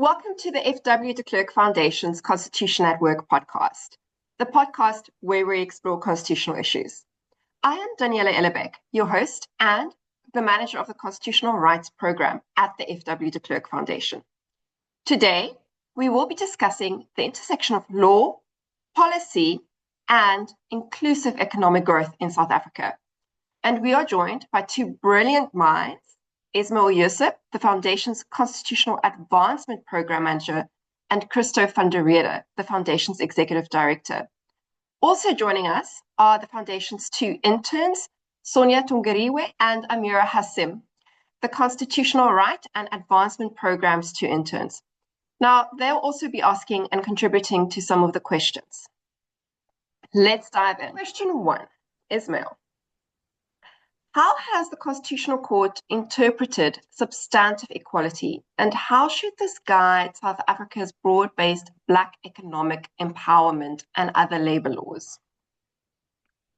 Welcome to the F.W. de Klerk Foundation's Constitution at Work podcast, the podcast where we explore constitutional issues. I am Daniela Ellerbeck, your host and the manager of the Constitutional Rights Program at the F.W. de Klerk Foundation. Today, we will be discussing the intersection of law, policy, and inclusive economic growth in South Africa. And we are joined by two brilliant minds, Ismail Joosub, the Foundation's Constitutional Advancement Program Manager, and Christo van der Rheede, the Foundation's Executive Director. Also joining us are the Foundation's two interns, Sonia Twongyeirwe and Amirah Hassim, the Constitutional Right and Advancement Program's two interns. Now, they'll also be asking and contributing to some of the questions. Let's dive in. Question 1, Ismail. How has the Constitutional Court interpreted substantive equality, and how should this guide South Africa's broad-based Black economic empowerment and other labor laws?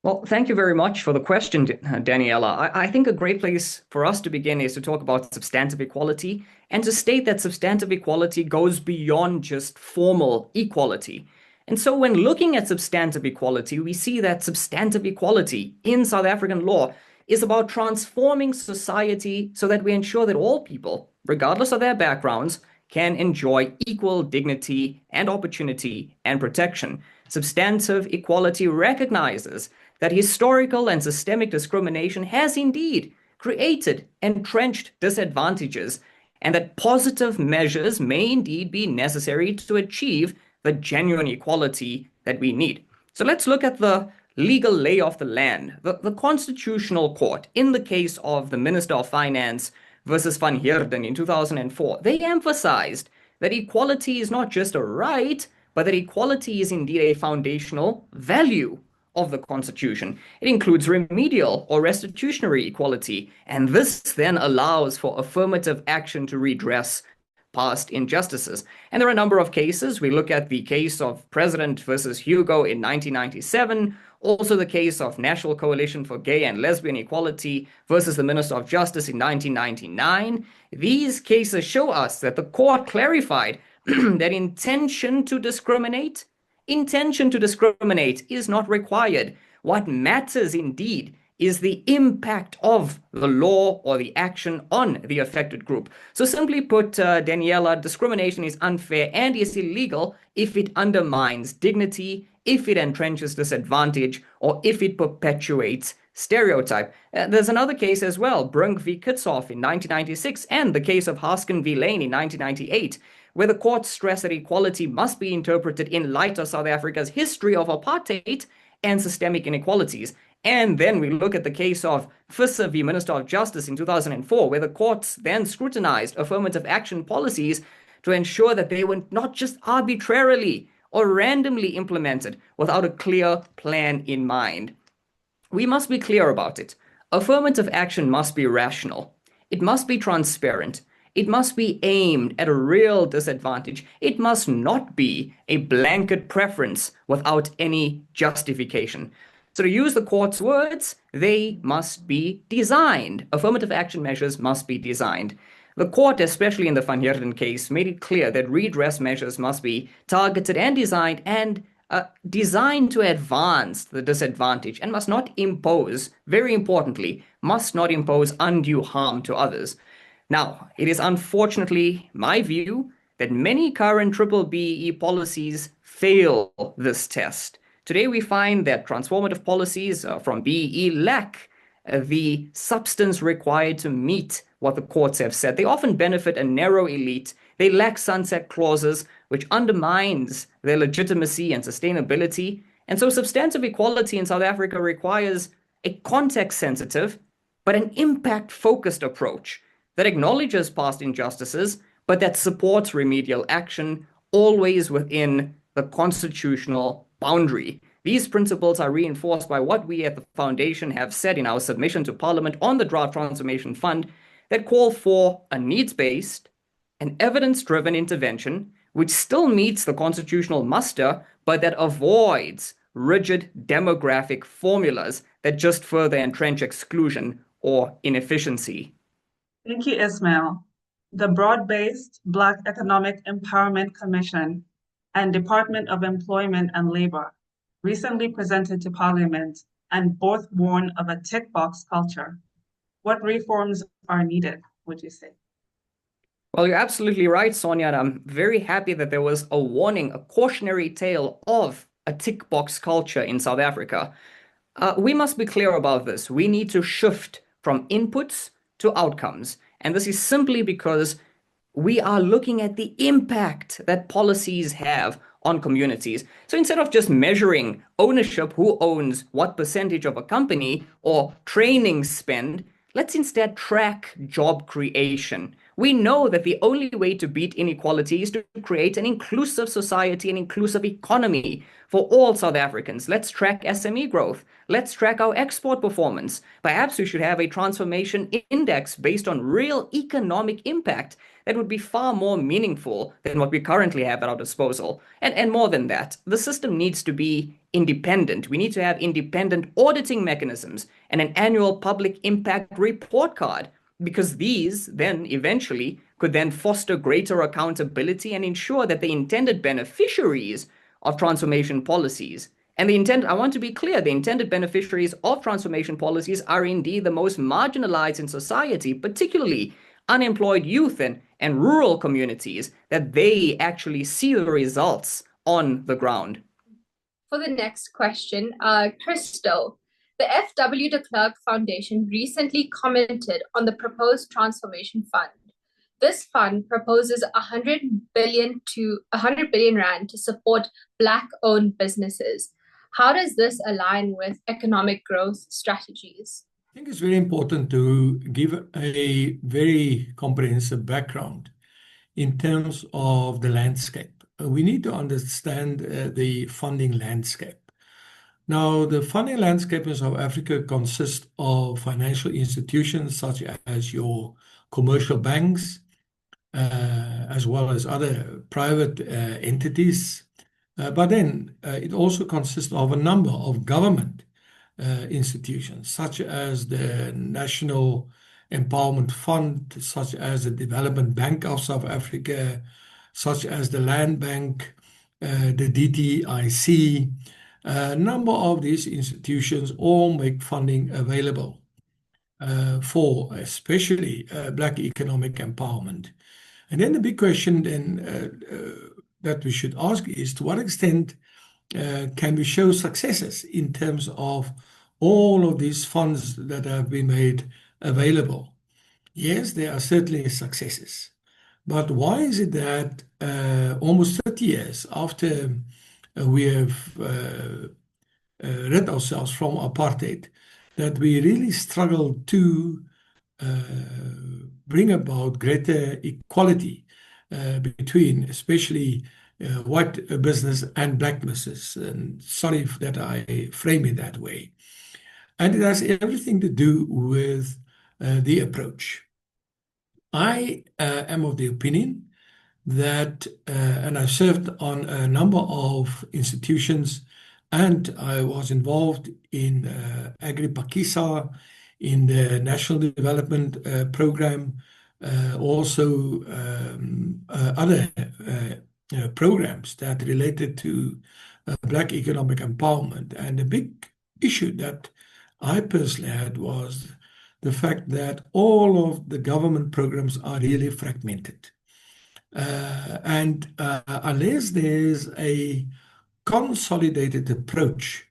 Well, thank you very much for the question, Daniela. I think a great place for us to begin is to talk about substantive equality and to state that substantive equality goes beyond just formal equality. And so when looking at substantive equality, we see that substantive equality in South African law is about transforming society so that we ensure that all people, regardless of their backgrounds, can enjoy equal dignity and opportunity and protection. Substantive equality recognizes that historical and systemic discrimination has indeed created entrenched disadvantages, and that positive measures may indeed be necessary to achieve the genuine equality that we need. So let's look at the legal lay of the land. The Constitutional Court, in the case of the Minister of Finance versus Van Heerden in 2004, they emphasized that equality is not just a right, but that equality is indeed a foundational value of the Constitution. It includes remedial or restitutionary equality, and this then allows for affirmative action to redress past injustices. And there are a number of cases. We look at the case of President versus Hugo in 1997, also the case of National Coalition for Gay and Lesbian Equality versus the Minister of Justice in 1999. These cases show us that the court clarified that intention to discriminate is not required. What matters indeed is the impact of the law or the action on the affected group. So simply put, Daniela, discrimination is unfair and is illegal if it undermines dignity, if it entrenches disadvantage, or if it perpetuates stereotype. There's another case as well, Brunk v. Kitsoff in 1996, and the case of Haskim v. Lane in 1998, where the court stressed that equality must be interpreted in light of South Africa's history of apartheid and systemic inequalities. And then we look at the case of Visser v. Minister of Justice in 2004, where the courts then scrutinized affirmative action policies to ensure that they were not just arbitrarily or randomly implemented without a clear plan in mind. We must be clear about it. Affirmative action must be rational. It must be transparent. It must be aimed at a real disadvantage. It must not be a blanket preference without any justification. So to use the court's words, they must be designed. Affirmative action measures must be designed. The court, especially in the Van Heerden case, made it clear that redress measures must be targeted and designed to advance the disadvantage and must not impose, very importantly, must not impose undue harm to others. Now, it is unfortunately my view that many current BBBEE policies fail this test. Today, we find that transformative policies from BEE lack the substance required to meet what the courts have said. They often benefit a narrow elite. They lack sunset clauses, which undermines their legitimacy and sustainability. And so substantive equality in South Africa requires a context-sensitive, but an impact-focused approach that acknowledges past injustices, but that supports remedial action, always within the constitutional boundary. These principles are reinforced by what we at the Foundation have said in our submission to Parliament on the Draft Transformation Fund that call for a needs-based and evidence-driven intervention which still meets the constitutional muster, but that avoids rigid demographic formulas that just further entrench exclusion or inefficiency. Thank you, Ismail. The broad-based Black Economic Empowerment Commission and Department of Employment and Labor recently presented to Parliament and both warn of a tick box culture. What reforms are needed, would you say? Well, you're absolutely right, Sonia, and I'm very happy that there was a warning, a cautionary tale of a tick box culture in South Africa. We must be clear about this. We need to shift from inputs to outcomes. And this is simply because we are looking at the impact that policies have on communities. So instead of just measuring ownership, who owns what percentage of a company, or training spend, let's instead track job creation. We know that the only way to beat inequality is to create an inclusive society, an inclusive economy for all South Africans. Let's track SME growth. Let's track our export performance. Perhaps we should have a transformation index based on real economic impact that would be far more meaningful than what we currently have at our disposal. And more than that, the system needs to be independent. We need to have independent auditing mechanisms and an annual public impact report card, because these then eventually could then foster greater accountability and ensure that the intended beneficiaries of transformation policies, and I want to be clear, the intended beneficiaries of transformation policies are indeed the most marginalized in society, particularly unemployed youth and rural communities, that they actually see the results on the ground. For the next question, Christo, the F.W. de Klerk Foundation recently commented on the proposed Transformation Fund. This fund proposes 100 billion rand to support Black-owned businesses. How does this align with economic growth strategies? I think it's very important to give a very comprehensive background in terms of the landscape. We need to understand the funding landscape. Now, the funding landscape in South Africa consists of financial institutions such as your commercial banks, as well as other private entities. But then it also consists of a number of government institutions, such as the National Empowerment Fund, such as the Development Bank of South Africa, such as the Land Bank, the DTIC. A number of these institutions all make funding available for especially Black economic empowerment. And then the big question then that we should ask is, to what extent can we show successes in terms of all of these funds that have been made available? Yes, there are certainly successes. But why is it that almost 30 years after we have rid ourselves from apartheid, that we really struggle to bring about greater equality between especially white business and Black business? And sorry that I frame it that way. And it has everything to do with the approach. I am of the opinion that, and I've served on a number of institutions, and I was involved in Agri-Pakisa, in the National Development Program, also other programs that related to Black economic empowerment. And the big issue that I personally had was the fact that all of the government programs are really fragmented. And unless there's a consolidated approach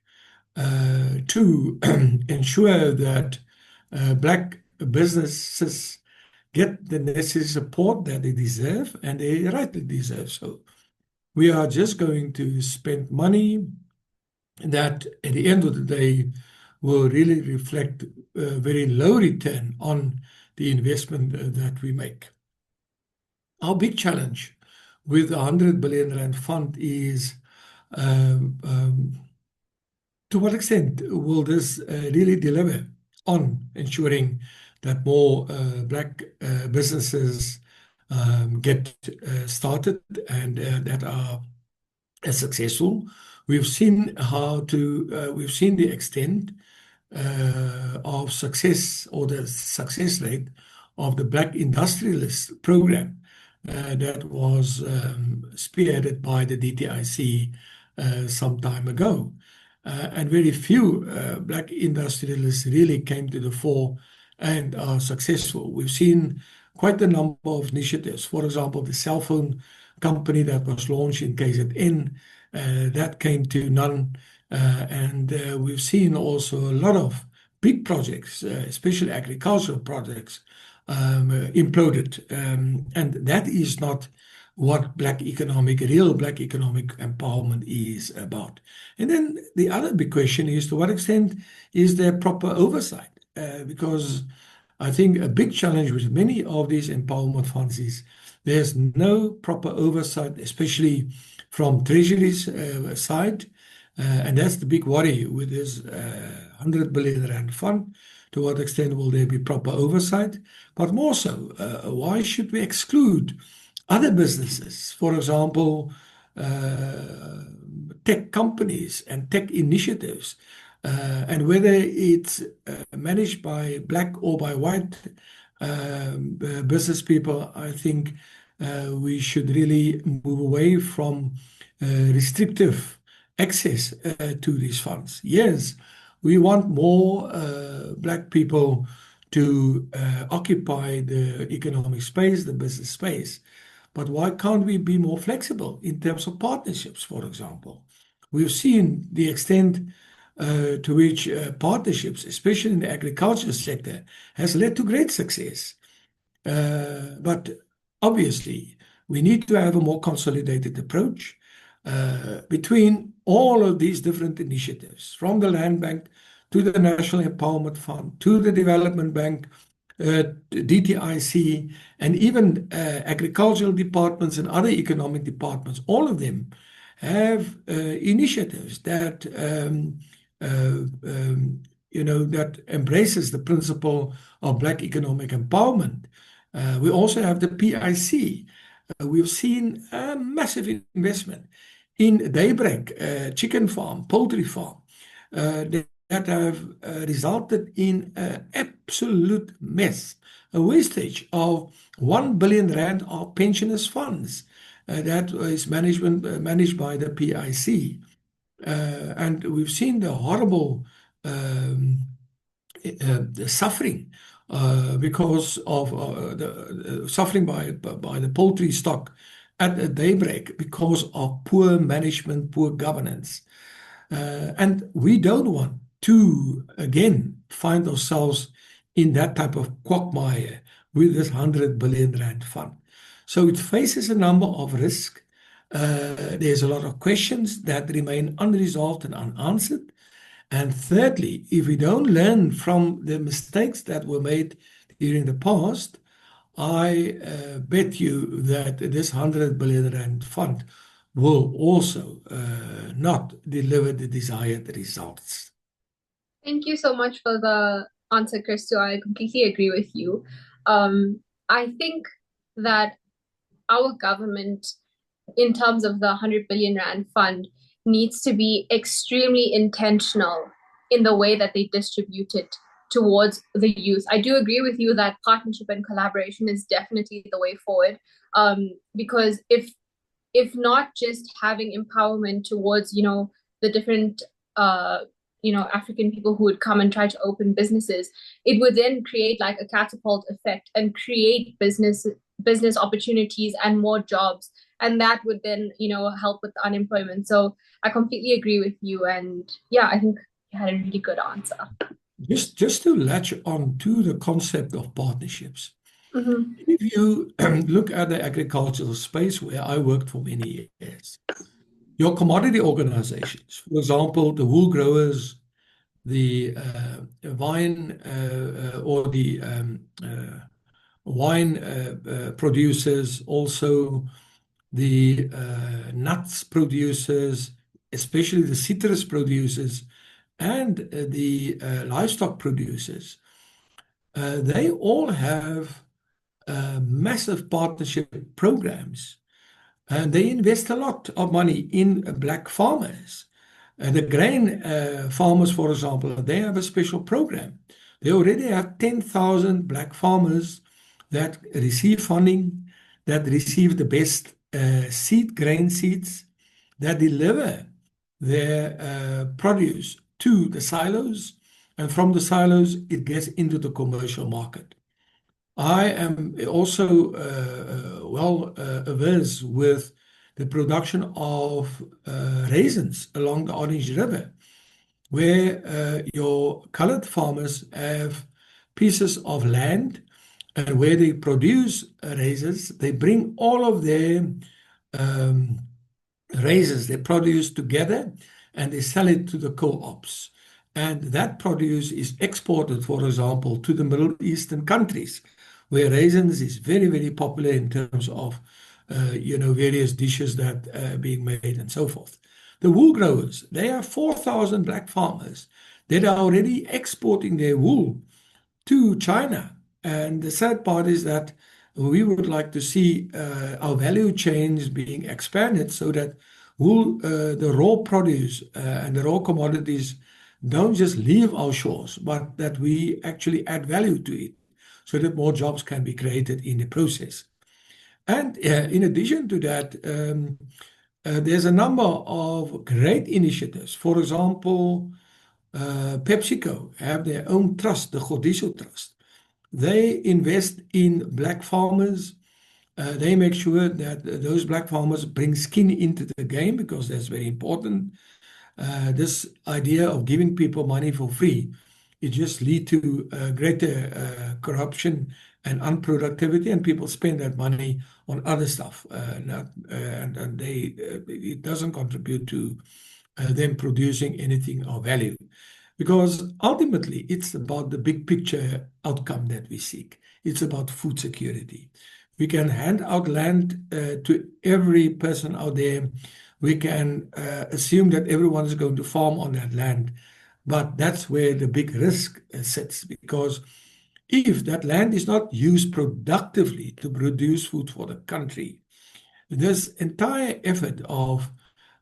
to ensure that Black businesses get the necessary support that they deserve, and they rightly deserve so, we are just going to spend money that at the end of the day will really reflect a very low return on the investment that we make. Our big challenge with the 100 billion rand fund is to what extent will this really deliver on ensuring that more Black businesses get started and that are successful. We've seen we've seen the extent of success, or the success rate of the Black Industrialist Program that was spearheaded by the DTIC some time ago. And very few Black industrialists really came to the fore and are successful. We've seen quite a number of initiatives. For example, the cell phone company that was launched in KZN, that came to none. And we've seen also a lot of big projects, especially agricultural projects, imploded. And that is not what real Black economic empowerment is about. And then the other big question is, to what extent is there proper oversight? Because I think a big challenge with many of these empowerment funds is there's no proper oversight, especially from Treasury's side. And that's the big worry with this 100 billion rand fund. To what extent will there be proper oversight? But more so, why should we exclude other businesses, for example, tech companies and tech initiatives, and whether it's managed by Black or by white business people? I think we should really move away from restrictive access to these funds. Yes, we want more Black people to occupy the economic space, the business space. But why can't we be more flexible in terms of partnerships, for example? We've seen the extent to which partnerships, especially in the agriculture sector, has led to great success. But obviously, we need to have a more consolidated approach between all of these different initiatives, from the Land Bank to the National Empowerment Fund, to the Development Bank, DTIC, and even agricultural departments and other economic departments. All of them have initiatives that that embraces the principle of Black economic empowerment. We also have the PIC. We've seen a massive investment in Daybreak, chicken farm, poultry farm, that have resulted in an absolute mess, a wastage of 1 billion rand of pensioners' funds that is managed by the PIC. And we've seen the horrible the suffering because of the suffering by the poultry stock at Daybreak because of poor management, poor governance. And we don't want to, again, find ourselves in that type of quagmire with this 100 billion rand fund. So it faces a number of risks. There's a lot of questions that remain unresolved and unanswered. And thirdly, if we don't learn from the mistakes that were made during the past, I bet you that this 100 billion rand fund will also not deliver the desired results. Thank you so much for the answer, Christo. I completely agree with you. I think that our government, in terms of the 100 billion rand fund, needs to be extremely intentional in the way that they distribute it towards the youth. I do agree with you that partnership and collaboration is definitely the way forward, because if not just having empowerment towards, the different African people who would come and try to open businesses, it would then create like a catapult effect and create business opportunities and more jobs, and that would then help with the unemployment. So I completely agree with you, and yeah, I think you had a really good answer. Just to latch on to the concept of partnerships. Mm-hmm. If you look at the agricultural space where I worked for many years, your commodity organizations, for example, the wool growers, the wine or the wine producers, also the nuts producers, especially the citrus producers, and the livestock producers, they all have massive partnership programs, and they invest a lot of money in Black farmers. The grain farmers, for example, they have a special program. They already have 10,000 Black farmers that receive funding, that receive the best grain seeds, that deliver their produce to the silos, and from the silos, it gets into the commercial market. I am also well averse with the production of raisins along the Orange River, where your colored farmers have pieces of land, and where they produce raisins, they bring all of their um, raisins, they produce together, and they sell it to the co-ops. And that produce is exported, for example, to the Middle Eastern countries, where raisins is very, very popular in terms of, various dishes that are being made and so forth. The wool growers, they have 4,000 black farmers that are already exporting their wool to China. And the sad part is that we would like to see our value chains being expanded so that wool, the raw produce and the raw commodities don't just leave our shores, but that we actually add value to it so that more jobs can be created in the process. And in addition to that, there's a number of great initiatives. For example, PepsiCo have their own trust, the Godiso Trust. They invest in black farmers. They make sure that those black farmers bring skin into the game, because that's very important. This idea of giving people money for free, it just leads to greater corruption and unproductivity, and people spend that money on other stuff, it doesn't contribute to them producing anything of value. Because ultimately, it's about the big picture outcome that we seek. It's about food security. We can hand out land to every person out there. We can assume that everyone is going to farm on that land. But that's where the big risk sits, because if that land is not used productively to produce food for the country, this entire effort of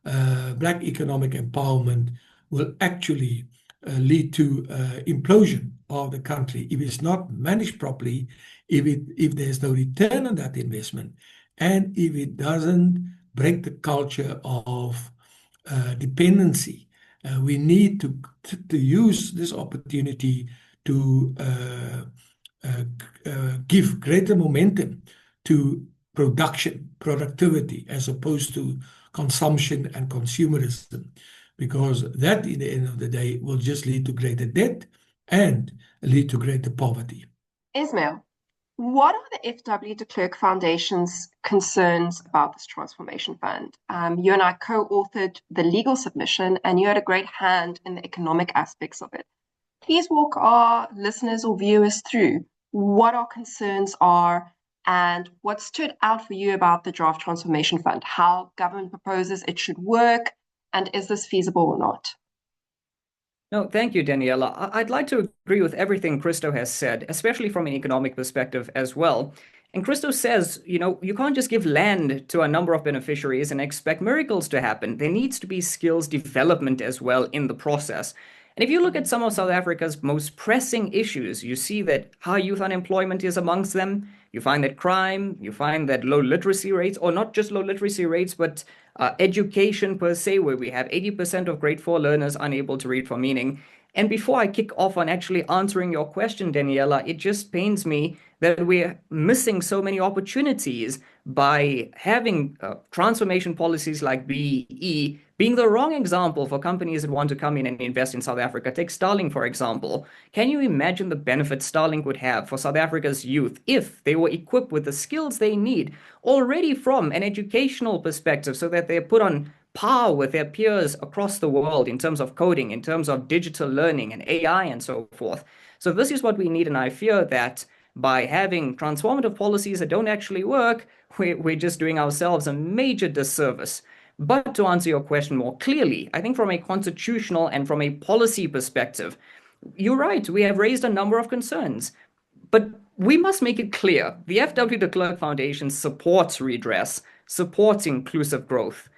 black economic empowerment will actually lead to implosion of the country if it's not managed properly, if there's no return on that investment, and if it doesn't break the culture of dependency. We need to use this opportunity to give greater momentum to productivity, as opposed to consumption and consumerism, because that, in the end of the day, will just lead to greater debt and lead to greater poverty. Ismail, what are the FW de Klerk Foundation's concerns about this transformation fund? You and I co-authored the legal submission, and you had a great hand in the economic aspects of it. Please walk our listeners or viewers through what our concerns are and what stood out for you about the draft transformation fund, how government proposes it should work, and is this feasible or not? No, thank you, Daniela. I'd like to agree with everything Christo has said, especially from an economic perspective as well. And Christo says, you can't just give land to a number of beneficiaries and expect miracles to happen. There needs to be skills development as well in the process. And if you look at some of South Africa's most pressing issues, you see that high youth unemployment is amongst them. You find that crime, you find that low literacy rates, or not just low literacy rates, but education per se, where we have 80% of grade 4 learners unable to read for meaning. And before I kick off on actually answering your question, Daniela, it just pains me that we're missing so many opportunities by having transformation policies like BEE being the wrong example for companies that want to come in and invest in South Africa. Take Starlink, for example. Can you imagine the benefits Starlink would have for South Africa's youth if they were equipped with the skills they need already from an educational perspective, so that they're put on par with their peers across the world in terms of coding, in terms of digital learning and AI and so forth? So this is what we need, and I fear that by having transformative policies that don't actually work, we're just doing ourselves a major disservice. But to answer your question more clearly, I think from a constitutional and from a policy perspective, you're right, we have raised a number of concerns. But we must make it clear, the FW de Klerk Foundation supports redress, supports inclusive growth.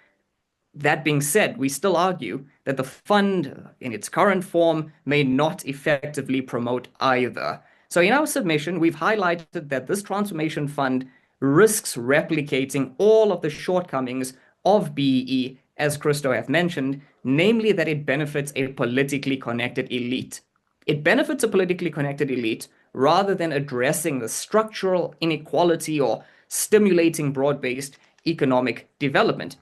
That being said, we still argue that the fund in its current form may not effectively promote either. So in our submission, we've highlighted that this transformation fund risks replicating all of the shortcomings of BEE, as Christo have mentioned, namely that it benefits a politically connected elite. It benefits a politically connected elite rather than addressing the structural inequality or stimulating broad-based economic development.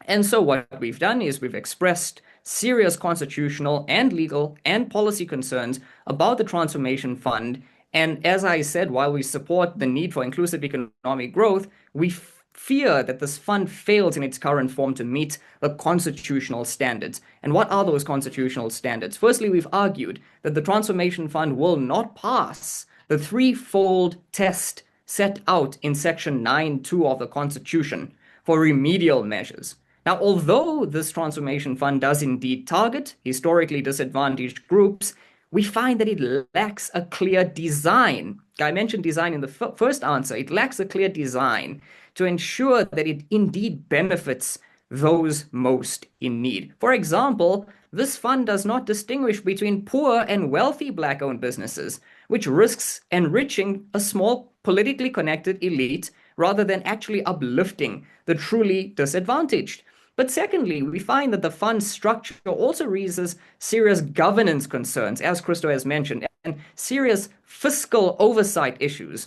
And so what we've done is we've expressed serious constitutional and legal and policy concerns about the Transformation Fund. And as I said, while we support the need for inclusive economic growth, we fear that this fund fails in its current form to meet the constitutional standards. And what are those constitutional standards? Firstly, we've argued that the Transformation Fund will not pass the threefold test set out in Section 9(2) of the Constitution for remedial measures. Now, although this Transformation Fund does indeed target historically disadvantaged groups, we find that it lacks a clear design. I mentioned design in the first answer. It lacks a clear design to ensure that it indeed benefits those most in need. For example, this fund does not distinguish between poor and wealthy Black-owned businesses, which risks enriching a small politically connected elite rather than actually uplifting the truly disadvantaged. But secondly, we find that the fund's structure also raises serious governance concerns, as Christo has mentioned, and serious fiscal oversight issues.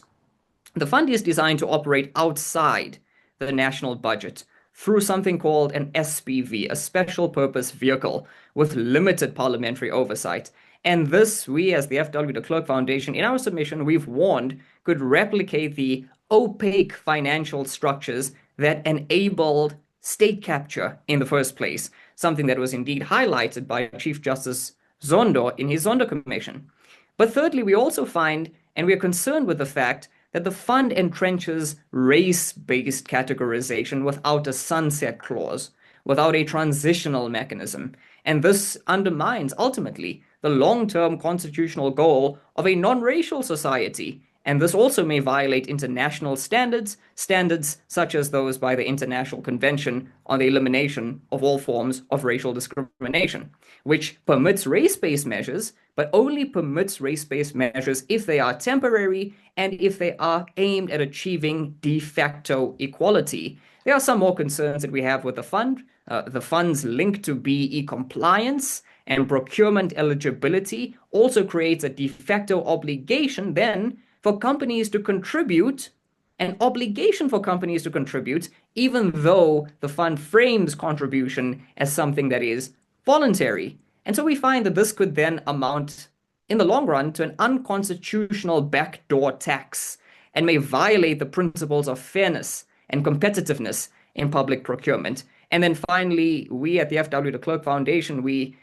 The fund is designed to operate outside the national budget through something called an SPV, a special purpose vehicle with limited parliamentary oversight. And this, we as the FW de Klerk Foundation, in our submission, we've warned could replicate the opaque financial structures that enabled state capture in the first place, something that was indeed highlighted by Chief Justice Zondo in his Zondo Commission. But thirdly, we also find, and we are concerned with the fact that the fund entrenches race-based categorization without a sunset clause, without a transitional mechanism. And this undermines, ultimately, the long-term constitutional goal of a non-racial society. And this also may violate international standards such as those by the International Convention on the Elimination of All Forms of Racial Discrimination, which permits race-based measures, but only permits race-based measures if they are temporary and if they are aimed at achieving de facto equality. There are some more concerns that we have with the fund. The fund's link to BEE compliance and procurement eligibility also creates a de facto obligation then for companies to contribute, an obligation for companies to contribute, even though the fund frames contribution as something that is voluntary. And so we find that this could then amount, in the long run, to an unconstitutional backdoor tax and may violate the principles of fairness and competitiveness in public procurement. And then finally, we at the FW de Klerk Foundation, we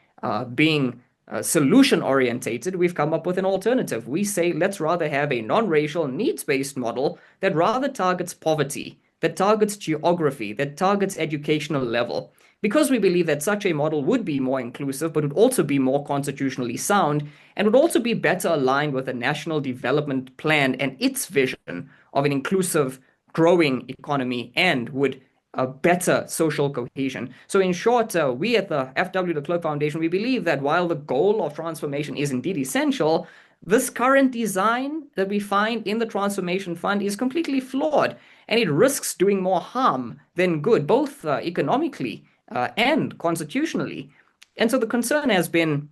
being solution-orientated, we've come up with an alternative. We say, let's rather have a non-racial, needs-based model that rather targets poverty, that targets geography, that targets educational level. Because we believe that such a model would be more inclusive, but would also be more constitutionally sound, and would also be better aligned with the National Development Plan and its vision of an inclusive, growing economy, and would a better social cohesion. So in short, we at the FW de Klerk Foundation, we believe that while the goal of transformation is indeed essential, this current design that we find in the Transformation Fund is completely flawed, and it risks doing more harm than good, both economically and constitutionally. And so the concern has been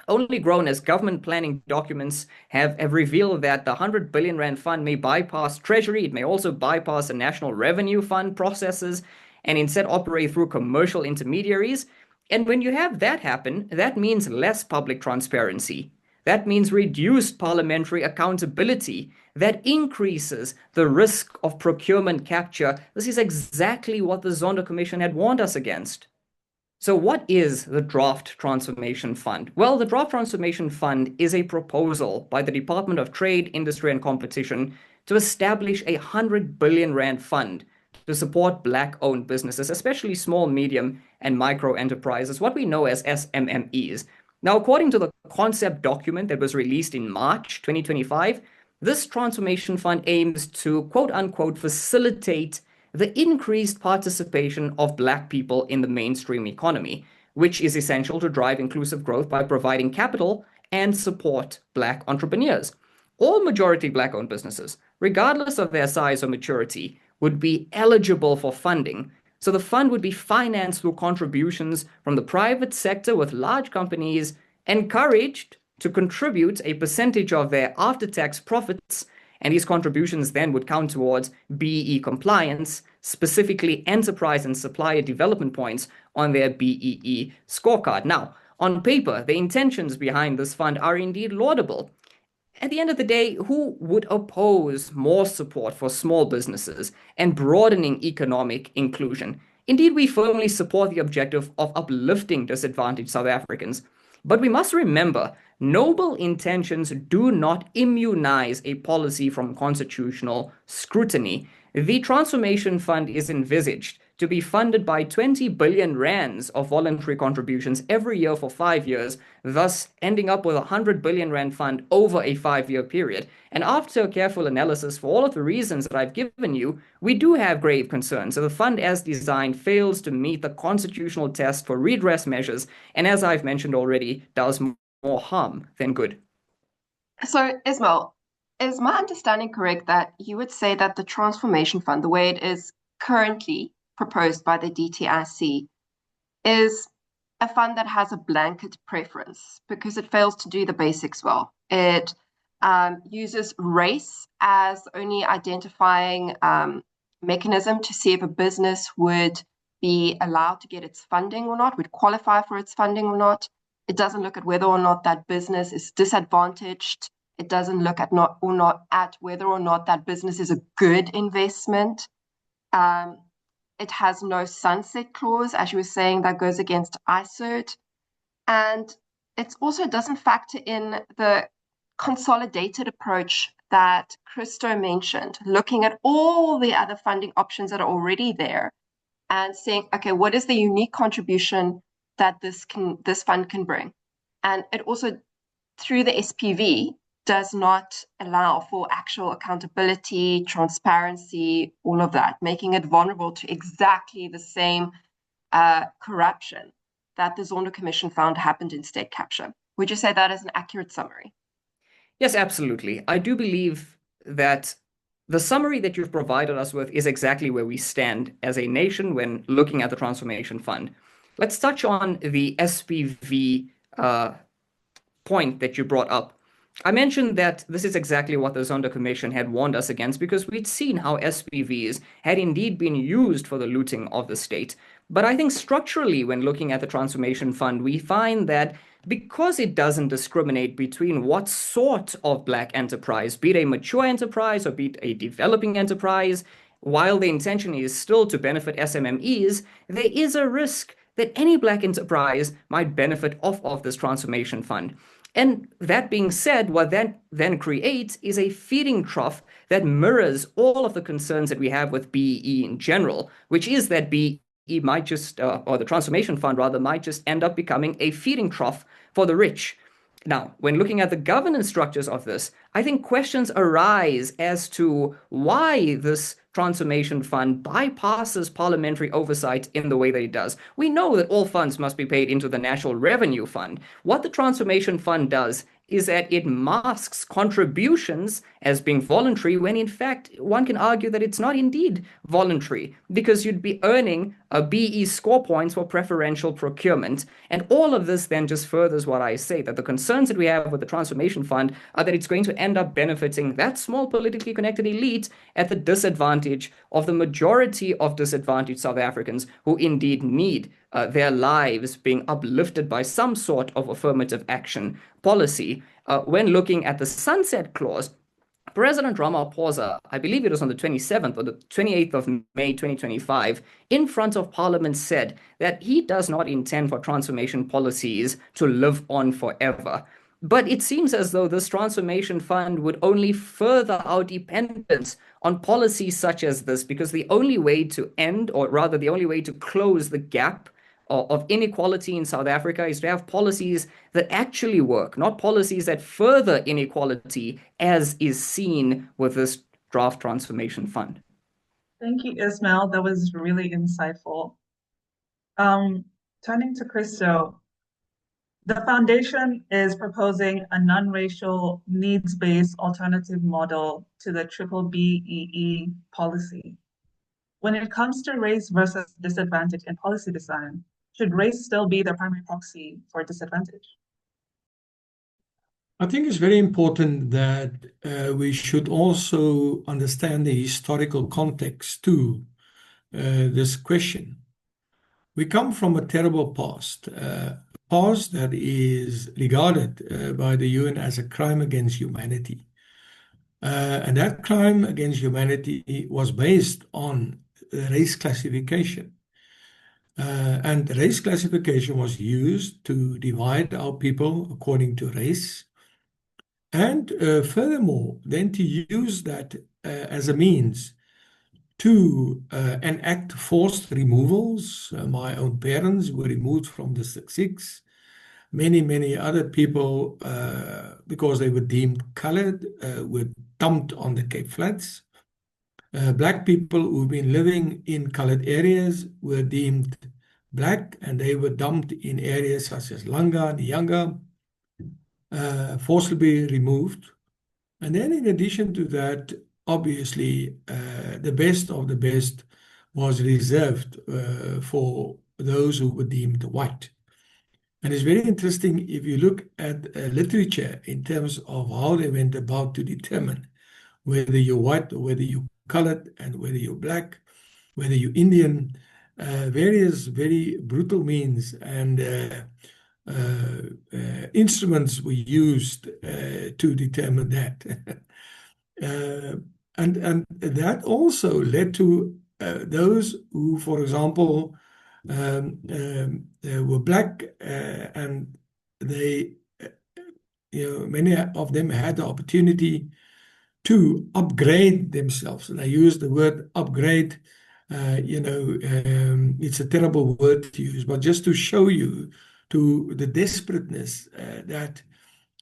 only grown as government planning documents have revealed that the 100 billion rand fund may bypass Treasury. It may also bypass the National Revenue Fund processes and instead operate through commercial intermediaries. And when you have that happen, that means less public transparency. That means reduced parliamentary accountability. That increases the risk of procurement capture. This is exactly what the Zondo Commission had warned us against. So what is the Draft Transformation Fund? Well, the Draft Transformation Fund is a proposal by the Department of Trade, Industry and Competition to establish a 100 billion rand fund to support Black-owned businesses, especially small, medium, and micro enterprises, what we know as SMMEs. Now, according to the concept document that was released in March 2025, this transformation fund aims to, quote unquote, facilitate the increased participation of Black people in the mainstream economy, which is essential to drive inclusive growth by providing capital and support Black entrepreneurs. all majority Black-owned businesses, regardless of their size or maturity, would be eligible for funding. So the fund would be financed through contributions from the private sector, with large companies encouraged to contribute a percentage of their after-tax profits, and these contributions then would count towards BEE compliance, specifically enterprise and supplier development points on their BEE scorecard. Now, on paper, the intentions behind this fund are indeed laudable. At the end of the day, who would oppose more support for small businesses and broadening economic inclusion? Indeed, we firmly support the objective of uplifting disadvantaged South Africans. But we must remember, noble intentions do not immunize a policy from constitutional scrutiny. The Transformation Fund is envisaged to be funded by 20 billion rands of voluntary contributions every year for 5 years, thus ending up with a 100 billion rand fund over a 5-year period. And after a careful analysis for all of the reasons that I've given you, we do have grave concerns. So the fund as designed fails to meet the constitutional test for redress measures, and as I've mentioned already, does more harm than good. So, Ismail, is my understanding correct that you would say that the Transformation Fund, the way it is currently proposed by the DTIC, is a fund that has a blanket preference because it fails to do the basics well? It uses race as the only identifying mechanism to see if a business would be allowed to get its funding or not, would qualify for its funding or not. It doesn't look at whether or not that business is disadvantaged. It doesn't look at whether or not that business is a good investment. It has no sunset clause, as you were saying, that goes against ICERT. And it also doesn't factor in the consolidated approach that Christo mentioned, looking at all the other funding options that are already there and saying, okay, what is the unique contribution that this fund can bring? And it also, through the SPV, does not allow for actual accountability, transparency, all of that, making it vulnerable to exactly the same corruption that the Zondo Commission found happened in state capture. Would you say that is an accurate summary? Yes, absolutely. I do believe that the summary that you've provided us with is exactly where we stand as a nation when looking at the Transformation Fund. Let's touch on the SPV point that you brought up. I mentioned that this is exactly what the Zondo Commission had warned us against because we'd seen how SPVs had indeed been used for the looting of the state. But I think structurally, when looking at the Transformation Fund, we find that because it doesn't discriminate between what sort of Black enterprise, be it a mature enterprise or be it a developing enterprise, while the intention is still to benefit SMMEs, there is a risk that any Black enterprise might benefit off of this Transformation Fund. And that being said, what that then creates is a feeding trough that mirrors all of the concerns that we have with BEE in general, which is that BEE might just, or the Transformation Fund rather, might just end up becoming a feeding trough for the rich. Now, when looking at the governance structures of this, I think questions arise as to why this Transformation Fund bypasses parliamentary oversight in the way that it does. We know that all funds must be paid into the National Revenue Fund. What the Transformation Fund does is that it masks contributions as being voluntary when in fact one can argue that it's not indeed voluntary because you'd be earning a BE score points for preferential procurement. And all of this then just furthers what I say, that the concerns that we have with the Transformation Fund are that it's going to end up benefiting that small politically connected elite at the disadvantage of the majority of disadvantaged South Africans who indeed need their lives being uplifted by some sort of affirmative action policy. When looking at the sunset clause, President Ramaphosa, I believe it was on the 27th or the 28th of May 2025, in front of Parliament said that he does not intend for transformation policies to live on forever. But it seems as though this Transformation Fund would only further our dependence on policies such as this, because the only way to end, or rather the only way to close the gap of inequality in South Africa is to have policies that actually work, not policies that further inequality, as is seen with this draft Transformation Fund. Thank you, Ismail. That was really insightful. Turning to Christo, The foundation is proposing a non-racial, needs-based alternative model to the triple BEE policy. When it comes to race versus disadvantage in policy design, should race still be the primary proxy for disadvantage? I think it's very important that we should also understand the historical context to this question. We come from a terrible past, past that is regarded by the UN as a crime against humanity. And that crime against humanity was based on race classification. And race classification was used to divide our people according to race. And furthermore, then to use that as a means to enact forced removals. My own parents were removed from the Six. Many other people, because they were deemed colored, were dumped on the Cape Flats. Black people who've been living in colored areas were deemed black, and they were dumped in areas such as Langa, Nyanga, forcibly removed. And then in addition to that, obviously, the best of the best was reserved for those who were deemed white. And it's very interesting if you look at literature in terms of how they went about to determine whether you're white or whether you're colored and whether you're black, whether you're Indian, various very brutal means and instruments were used to determine that. And that also led to those who, for example, were black and they, many of them had the opportunity to upgrade themselves. And I use the word upgrade, it's a terrible word to use, but just to show you to the desperateness that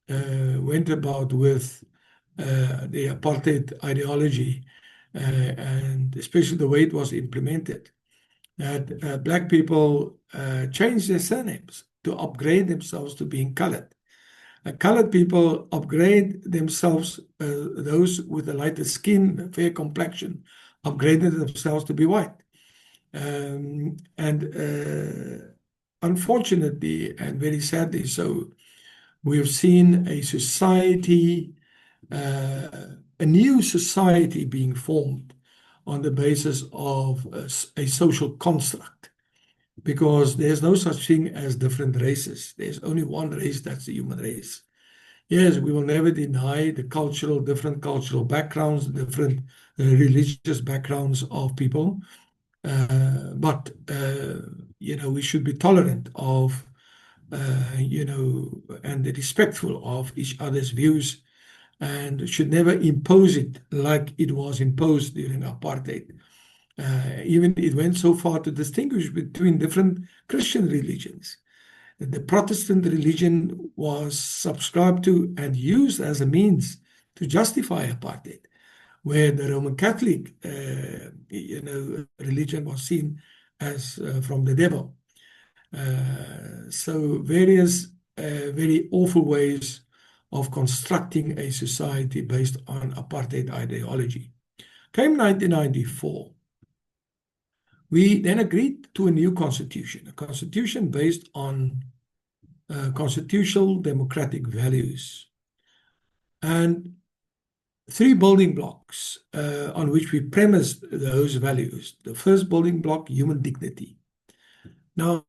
went about with the apartheid ideology, and especially the way it was implemented, that black people changed their surnames to upgrade themselves to being colored. Colored people upgrade themselves, those with a lighter skin, fair complexion, upgraded themselves to be white. Unfortunately, and very sadly so, we have seen a society, a new society being formed on the basis of a social construct, because there's no such thing as different races. There's only one race, that's the human race. Yes, we will never deny the different cultural backgrounds, different religious backgrounds of people. But we should be tolerant of, and respectful of each other's views, and should never impose it like it was imposed during apartheid. Even it went so far to distinguish between different Christian religions. The Protestant religion was subscribed to and used as a means to justify apartheid, where the Roman Catholic, religion was seen as from the devil. So various very awful ways of constructing a society based on apartheid ideology. Came 1994. We then agreed to a new constitution, a constitution based on constitutional democratic values. And 3 building blocks on which we premised those values. The first building block, human dignity. Now,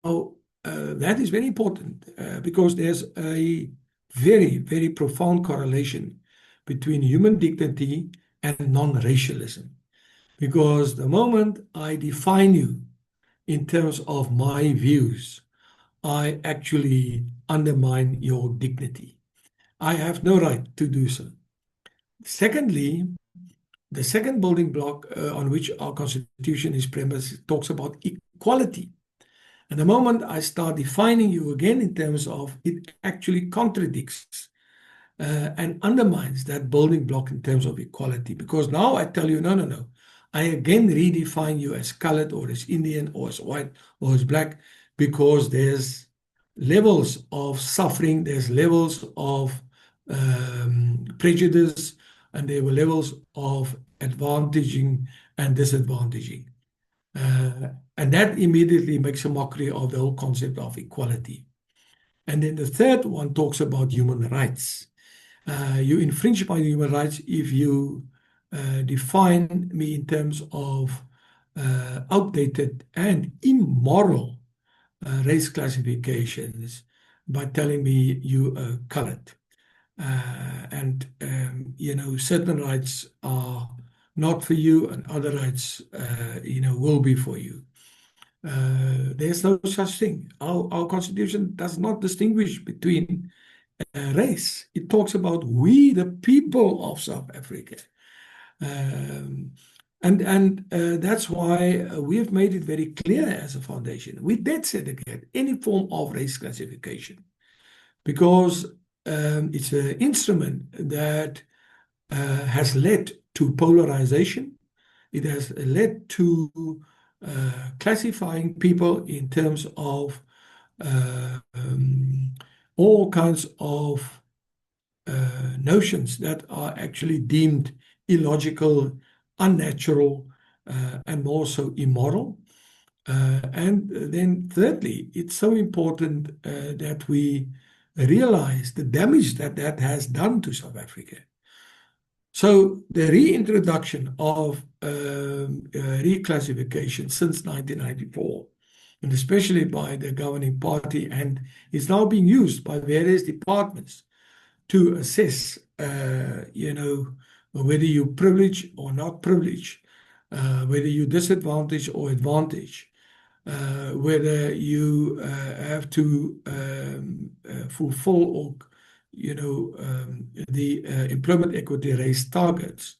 that is very important because there's a very, very profound correlation between human dignity and non-racialism. Because the moment I define you in terms of my views, I actually undermine your dignity. I have no right to do so. Secondly, the second building block on which our constitution is premised talks about equality. And the moment I start defining you again in terms of it actually contradicts and undermines that building block in terms of equality. Because now I tell you, no. I again redefine you as colored or as Indian or as white or as black because there's levels of suffering, there's levels of prejudice, and there were levels of advantaging and disadvantaging. And that immediately makes a mockery of the whole concept of equality. And then the third one talks about human rights. You infringe my human rights if you define me in terms of outdated and immoral race classifications by telling me you are colored. Certain rights are not for you and other rights, will be for you. There's no such thing. Our constitution does not distinguish between race. It talks about we, the people of South Africa. That's why we have made it very clear as a foundation. We dead set against any form of race classification because it's an instrument that has led to polarization. It has led to classifying people in terms of all kinds of notions that are actually deemed illogical, unnatural, and more so immoral. And then thirdly, it's so important that we realize the damage that that has done to South Africa. So the reintroduction of reclassification since 1994, and especially by the governing party, and is now being used by various departments to assess, whether you privilege or not privilege, whether you disadvantage or advantage, whether you have to fulfill or the employment equity race targets.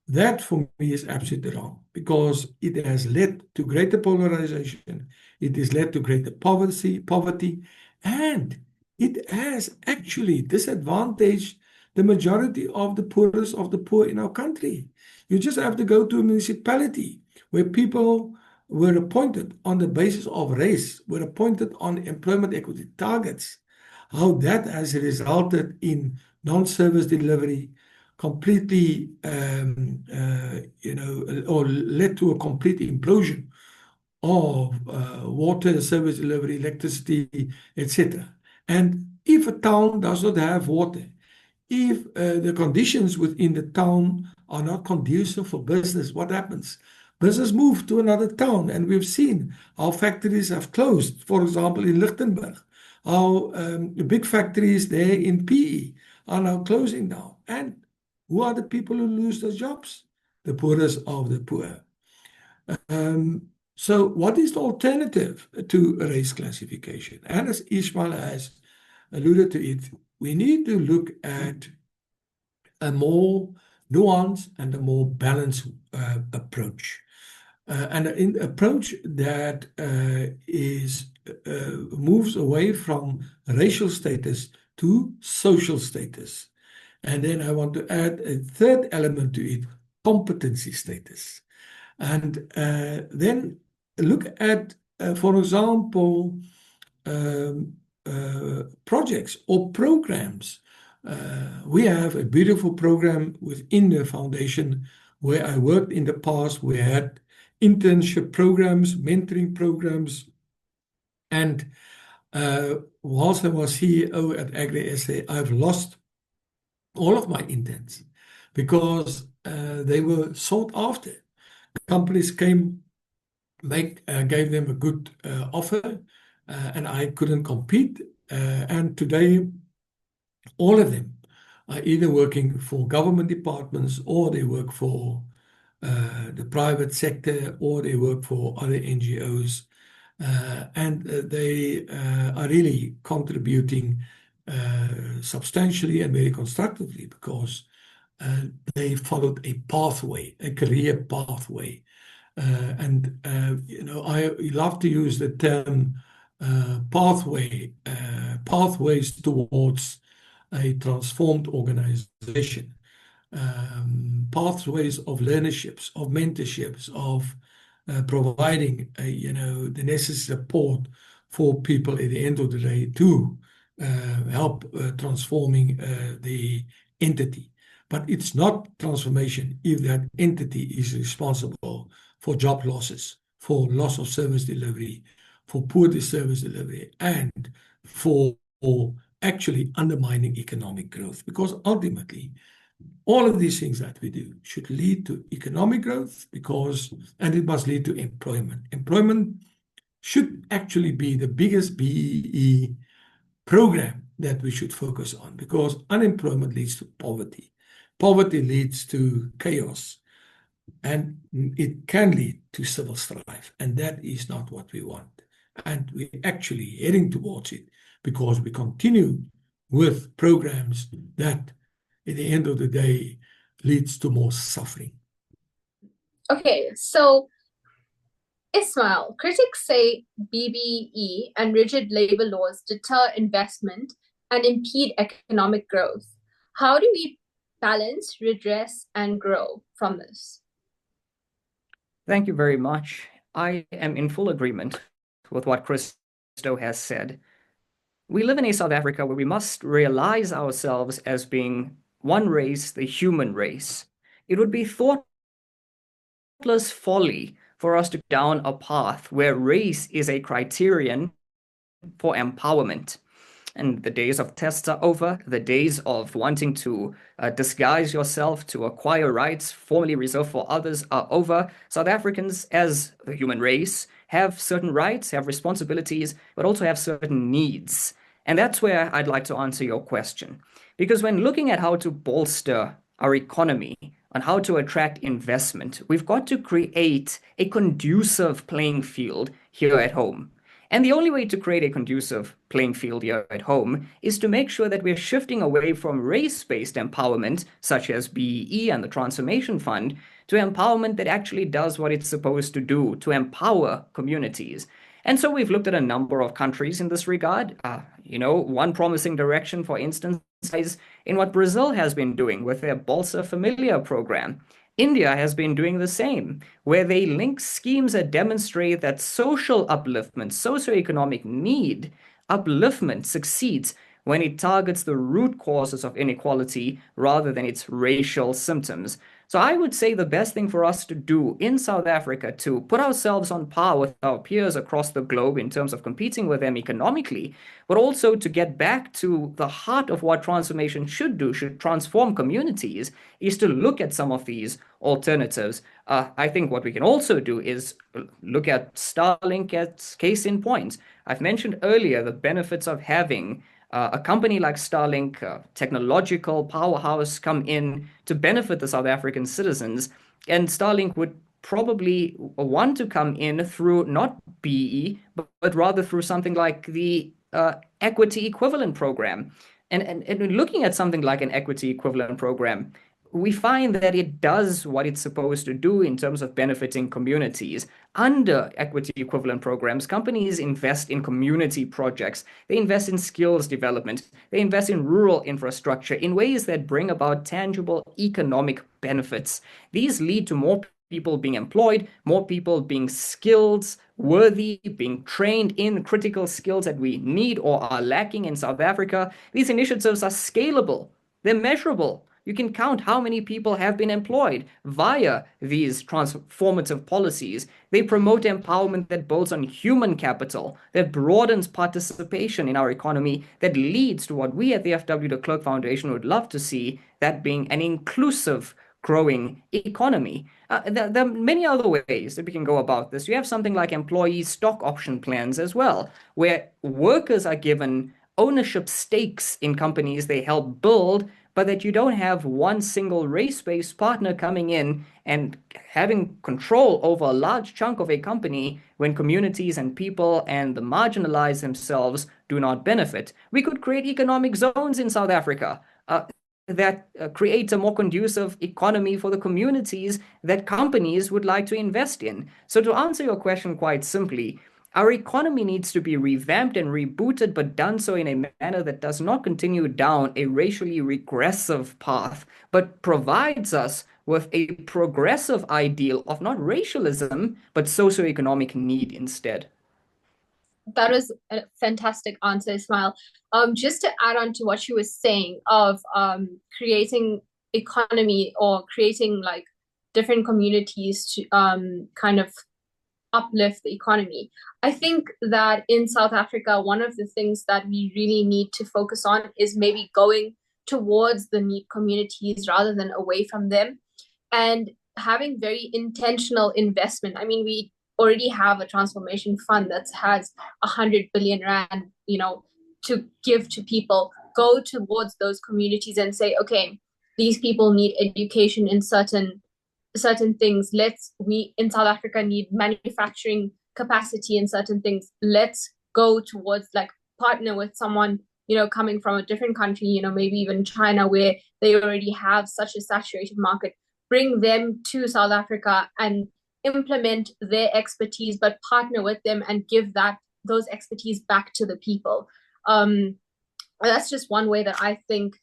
That for me is absolutely wrong because it has led to greater polarization, it has led to greater poverty, and it has actually disadvantaged the majority of the poorest of the poor in our country. You just have to go to a municipality where people were appointed on the basis of race, were appointed on employment equity targets, how that has resulted in non-service delivery, completely, or led to a complete implosion of water service delivery, electricity, etc. And if a town does not have water, if the conditions within the town are not conducive for business, what happens? Business move to another town, and we've seen how factories have closed. For example, in Lichtenburg, how big factories there in PE are now closing down. And who are the people who lose their jobs? The poorest of the poor. So what is the alternative to race classification? And as Ismail has alluded to it, we need to look at a more nuanced and a more balanced approach. And an approach that moves away from racial status to social status. And then I want to add a third element to it, competency status. And then look at, for example, projects or programs. We have a beautiful program within the foundation where I worked in the past. We had internship programs, mentoring programs, and whilst I was CEO at Agri SA, I've lost all of my interns because they were sought after. Companies came, gave them a good offer, and I couldn't compete. And today, all of them are either working for government departments or they work for the private sector or they work for other NGOs. And they are really contributing substantially and very constructively because they followed a pathway, a career pathway. I love to use the term pathways towards a transformed organization, pathways of learnerships, of mentorships, of providing the necessary support for people at the end of the day to help transforming the entity. But it's not transformation if that entity is responsible for job losses, for loss of service delivery, for poor service delivery, and for actually undermining economic growth. Because ultimately, all of these things that we do should lead to economic growth and it must lead to employment. Employment should actually be the biggest BEE program that we should focus on, because unemployment leads to poverty. Poverty leads to chaos, and it can lead to civil strife, and that is not what we want. And we're actually heading towards it because we continue with programs that, at the end of the day, leads to more suffering. Okay, so Ismail, critics say BBE and rigid labor laws deter investment and impede economic growth. How do we balance, redress, and grow from this? Thank you very much. I am in full agreement with what Christo has said. We live in a South Africa where we must realize ourselves as being one race, the human race. It would be thoughtless folly for us to go down a path where race is a criterion for empowerment. And the days of tests are over. The days of wanting to disguise yourself to acquire rights formerly reserved for others are over. South Africans, as the human race, have certain rights, have responsibilities, but also have certain needs. And that's where I'd like to answer your question. Because when looking at how to bolster our economy, on how to attract investment, we've got to create a conducive playing field here at home. And the only way to create a conducive playing field here at home is to make sure that we're shifting away from race-based empowerment, such as BEE and the Transformation Fund, to empowerment that actually does what it's supposed to do, to empower communities. And so we've looked at a number of countries in this regard. One promising direction, for instance, is in what Brazil has been doing with their Bolsa Familia program. India has been doing the same, where they link schemes that demonstrate that social upliftment, socioeconomic need, upliftment succeeds when it targets the root causes of inequality rather than its racial symptoms. So I would say the best thing for us to do in South Africa to put ourselves on par with our peers across the globe in terms of competing with them economically, but also to get back to the heart of what transformation should do, should transform communities, is to look at some of these alternatives. I think what we can also do is look at Starlink as case in point. I've mentioned earlier the benefits of having a company like Starlink, a technological powerhouse, come in to benefit the South African citizens. And Starlink would probably want to come in through not BE, but rather through something like the equity equivalent program. And looking at something like an equity equivalent program, we find that it does what it's supposed to do in terms of benefiting communities. Under equity equivalent programs, companies invest in community projects. They invest in skills development. They invest in rural infrastructure in ways that bring about tangible economic benefits. These lead to more people being employed, more people being skilled, worthy, being trained in critical skills that we need or are lacking in South Africa. These initiatives are scalable. They're measurable. You can count how many people have been employed via these transformative policies. They promote empowerment that builds on human capital, that broadens participation in our economy, that leads to what we at the F.W. de Klerk Foundation would love to see, that being an inclusive, growing economy. There are many other ways that we can go about this. You have something like employee stock option plans as well, where workers are given ownership stakes in companies they help build, but that you don't have one single race-based partner coming in and having control over a large chunk of a company when communities and people and the marginalized themselves do not benefit. We could create economic zones in South Africa that create a more conducive economy for the communities that companies would like to invest in. So to answer your question quite simply, our economy needs to be revamped and rebooted, but done so in a manner that does not continue down a racially regressive path, but provides us with a progressive ideal of not racialism, but socioeconomic need instead. That was a fantastic answer, Ismail. Just to add on to what you were saying of creating economy or creating like different communities to kind of uplift the economy. I think that in South Africa, one of the things that we really need to focus on is maybe going towards the need communities rather than away from them, and having very intentional investment. I mean, we already have a transformation fund that has 100 billion rand, to give to people. Go towards those communities and say, okay, these people need education in certain things. We in South Africa need manufacturing capacity in certain things. Let's go towards like partner with someone, coming from a different country, maybe even China, where they already have such a saturated market. Bring them to South Africa and implement their expertise, but partner with them and give those expertise back to the people. That's just one way that I think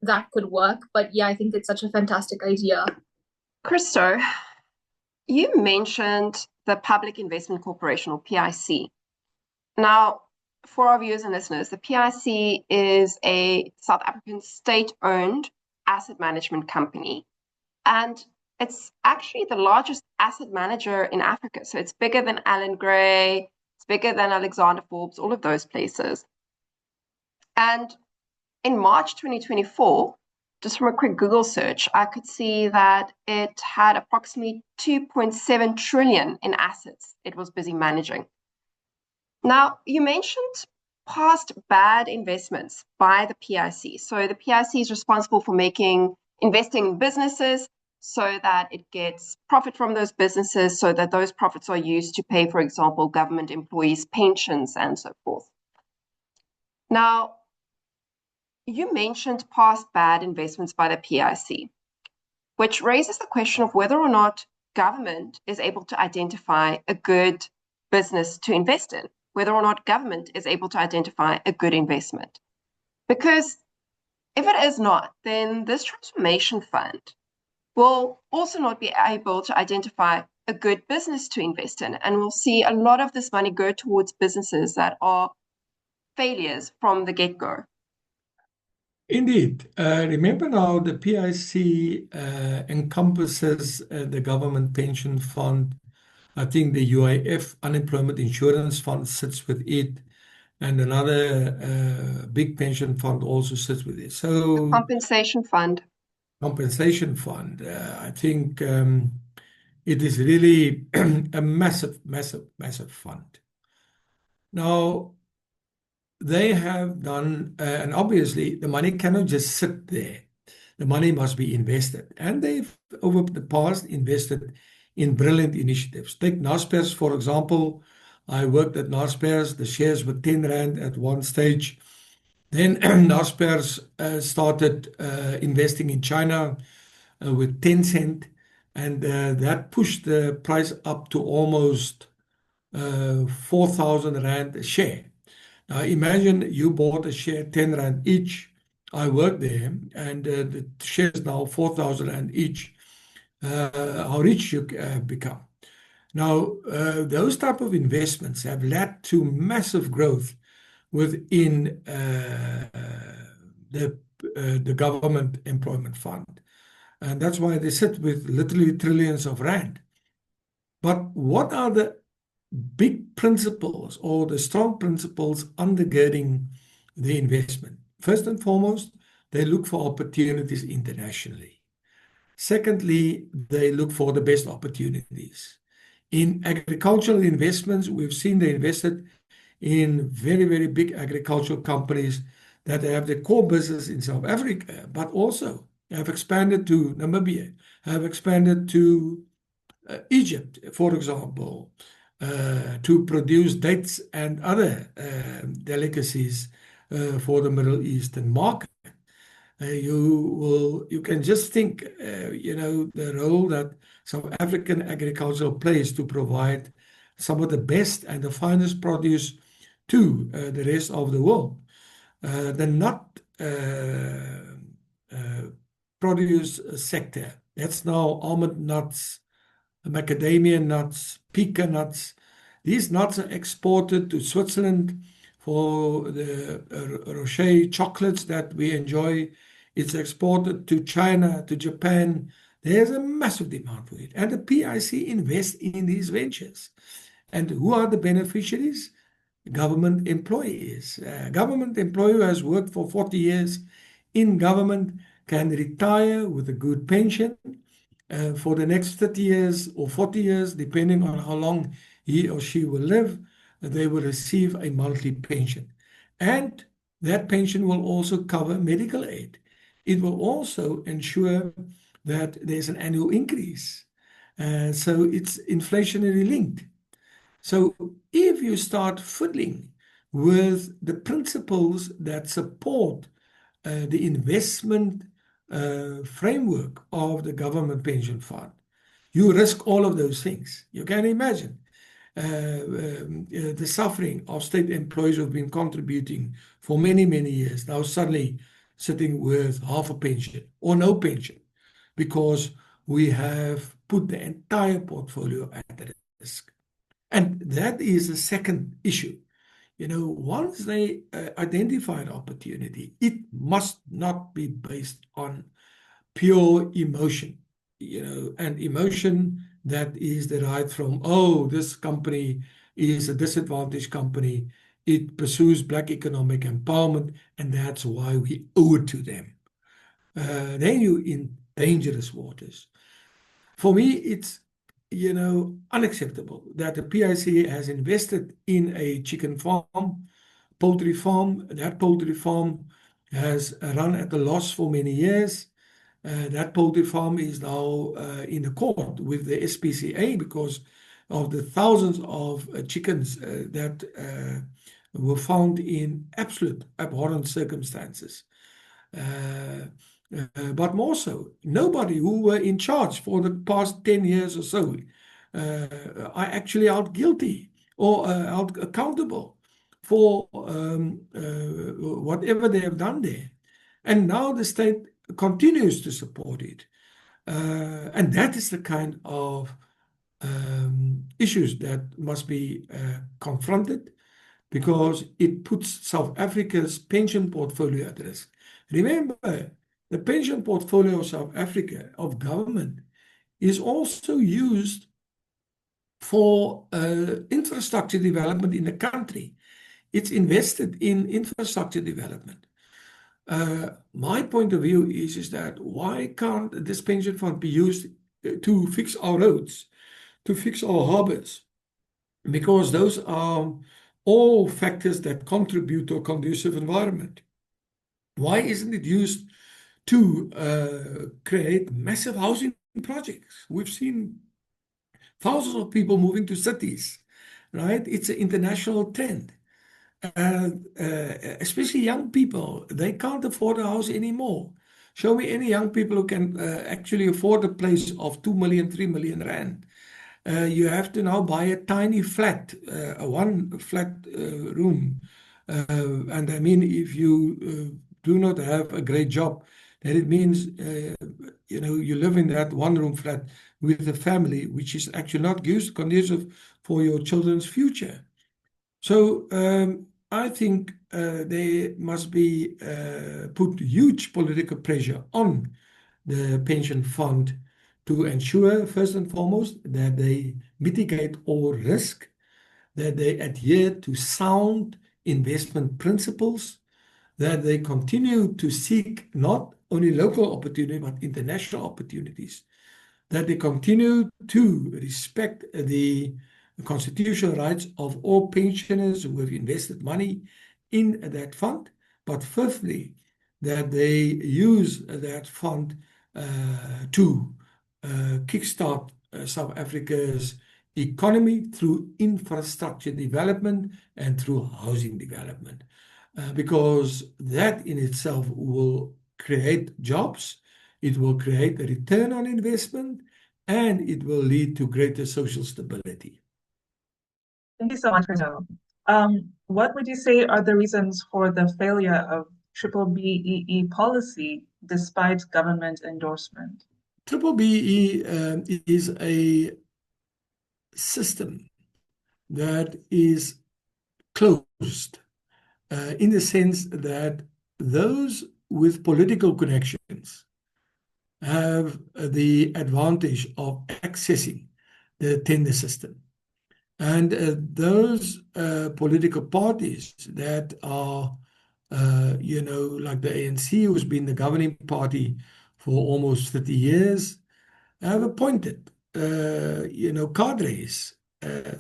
that could work. But yeah, I think it's such a fantastic idea. Christo, you mentioned the Public Investment Corporation, or PIC. Now, for our viewers and listeners, the PIC is a South African state-owned asset management company, and it's actually the largest asset manager in Africa. So it's bigger than Allan Gray, it's bigger than Alexander Forbes, all of those places. And in March 2024, just from a quick Google search, I could see that it had approximately 2.7 trillion in assets it was busy managing. Now, you mentioned past bad investments by the PIC. So the PIC is responsible for investing in businesses so that it gets profit from those businesses, so that those profits are used to pay, for example, government employees' pensions and so forth. Now, you mentioned past bad investments by the PIC, which raises the question of whether or not government is able to identify a good business to invest in, whether or not government is able to identify a good investment. Because if it is not, then this transformation fund will also not be able to identify a good business to invest in. And we'll see a lot of this money go towards businesses that are failures from the get-go. Indeed. Remember now, the PIC encompasses the government pension fund. I think the UIF, Unemployment Insurance Fund, sits with it, and another big pension fund also sits with it. So the compensation fund. Compensation fund. I think it is really a massive, massive, massive fund. Now, they have done, and obviously the money cannot just sit there. The money must be invested. And they've, over the past, invested in brilliant initiatives. Take Naspers, for example. I worked at Naspers. The shares were 10 Rand at one stage. Then Naspers started investing in China with Tencent, and that pushed the price up to almost 4,000 Rand a share. Now imagine you bought a share 10 Rand each. I worked there, and the shares now 4,000 Rand each. How rich you have become. Now, those type of investments have led to massive growth within the government employment fund. And that's why they sit with literally trillions of rand. But what are the big principles or the strong principles undergirding the investment? First and foremost, they look for opportunities internationally. Secondly, they look for the best opportunities. In agricultural investments, we've seen they invested in very, very big agricultural companies that have the core business in South Africa, but also have expanded to Namibia, have expanded to Egypt, for example, to produce dates and other delicacies for the Middle Eastern market. You can just think, the role that South African agriculture plays to provide some of the best and the finest produce to the rest of the world. The nut produce sector, that's now almond nuts, macadamia nuts, pecan nuts, These nuts are exported to Switzerland for the Rocher chocolates that we enjoy. It's exported to China, to Japan. There's a massive demand for it. And the PIC invests in these ventures. And who are the beneficiaries? Government employees. Government employee who has worked for 40 years in government can retire with a good pension for the next 30 years or 40 years, depending on how long he or she will live. They will receive a monthly pension. And that pension will also cover medical aid. It will also ensure that there's an annual increase. So it's inflationary linked. So if you start fiddling with the principles that support the investment framework of the government pension fund, you risk all of those things. You can imagine the suffering of state employees who have been contributing for many, many years, now suddenly sitting with half a pension or no pension because we have put the entire portfolio at risk. And that is the second issue. Once they identify an opportunity, it must not be based on pure emotion, and emotion that is derived from, oh, this company is a disadvantaged company. It pursues Black economic empowerment, and that's why we owe it to them. Then you're in dangerous waters. For me, it's unacceptable that the PIC has invested in a chicken farm, poultry farm. That poultry farm has run at a loss for many years. That poultry farm is now in the court with the SPCA because of the thousands of chickens that were found in absolute abhorrent circumstances. But more so, nobody who were in charge for the past 10 years or so are actually held guilty or held accountable for whatever they have done there. And now the state continues to support it. And that is the kind of issues that must be confronted because it puts South Africa's pension portfolio at risk. Remember, the pension portfolio of South Africa, of government, is also used for infrastructure development in the country. It's invested in infrastructure development. My point of view is that why can't this pension fund be used to fix our roads, to fix our harbors? Because those are all factors that contribute to a conducive environment. Why isn't it used to create massive housing projects? We've seen thousands of people moving to cities, right? It's an international trend. Especially young people, they can't afford a house anymore. Show me any young people who can actually afford a place of 2 million, 3 million rand. You have to now buy a tiny flat, a one flat room. And I mean, if you do not have a great job, then it means you live in that one room flat with a family, which is actually not conducive for your children's future. So I think there must be put huge political pressure on the pension fund to ensure, first and foremost, that they mitigate all risk, that they adhere to sound investment principles, that they continue to seek not only local opportunity, but international opportunities, that they continue to respect the constitutional rights of all pensioners who have invested money in that fund, but fifthly, that they use that fund to kickstart South Africa's economy through infrastructure development and through housing development, because that in itself will create jobs, it will create a return on investment, and it will lead to greater social stability. Thank you so much, Christo. What would you say are the reasons for the failure of BBEE policy despite government endorsement? BBEE is a system that is closed in the sense that those with political connections have the advantage of accessing the tender system. And those political parties that are, like the ANC, who's been the governing party for almost 30 years, have appointed, cadres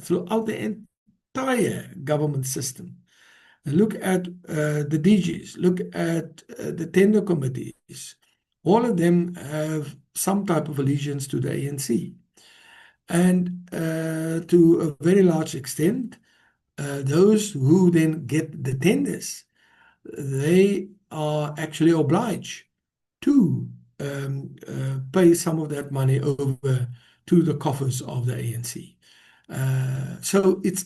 throughout the entire government system. Look at the DGs, look at the tender committees. All of them have some type of allegiance to the ANC. And to a very large extent, those who then get the tenders, they are actually obliged to pay some of that money over to the coffers of the ANC. So it's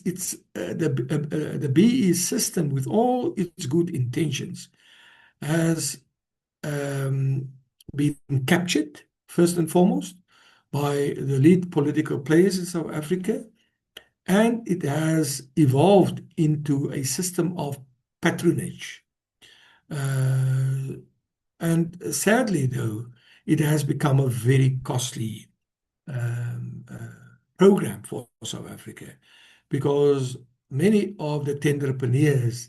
the BE system, with all its good intentions, has been captured first and foremost by the lead political players in South Africa, and it has evolved into a system of patronage. And sadly, though, it has become a very costly program for South Africa, because many of the tenderpreneurs,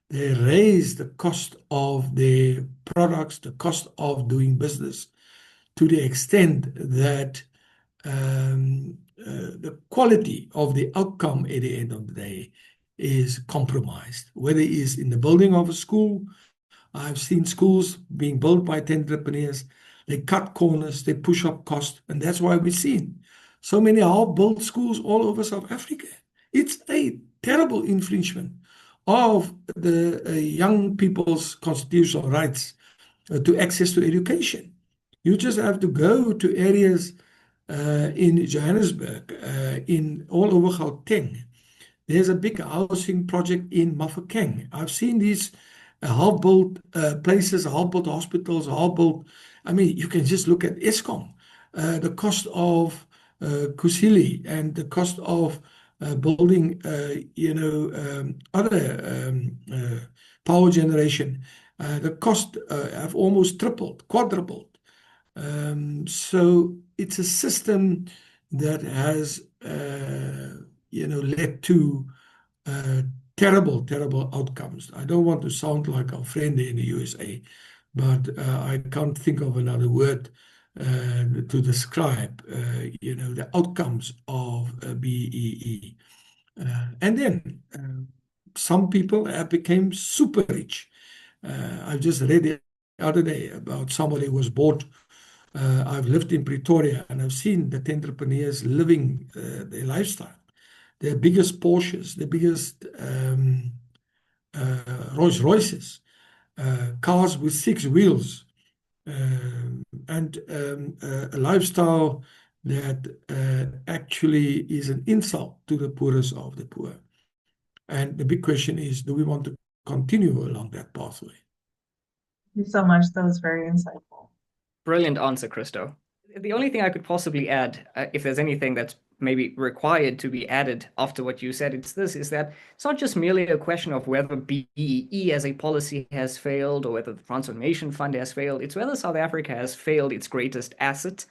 they raise the cost of their products, the cost of doing business, to the extent that the quality of the outcome at the end of the day is compromised. Whether it is in the building of a school, I've seen schools being built by tenderpreneurs. They cut corners, they push up cost, and that's why we've seen so many half-built schools all over South Africa. It's a terrible infringement of the young people's constitutional rights to access to education. You just have to go to areas in Johannesburg, in all over Gauteng. There's a big housing project in Mafeking. I've seen these half-built places, half-built hospitals, half-built. I mean, you can just look at Eskom, the cost of Kusile, and the cost of building, other power generation. The cost have almost tripled, quadrupled. So it's a system that has, led to terrible, terrible outcomes. I don't want to sound like our friend in the USA, but I can't think of another word to describe, the outcomes of BEE. And then some people have become super rich. I just read the other day about somebody who was bought. I've lived in Pretoria, and I've seen the entrepreneurs living their lifestyle. Their biggest Porsches, the biggest Rolls Royces, cars with 6 wheels, and a lifestyle that actually is an insult to the poorest of the poor. And the big question is, do we want to continue along that pathway? Thank you so much. That was very insightful. Brilliant answer, Christo. The only thing I could possibly add, if there's anything that's maybe required to be added after what you said, is that it's not just merely a question of whether BEE as a policy has failed or whether the Transformation Fund has failed. It's whether South Africa has failed its greatest asset.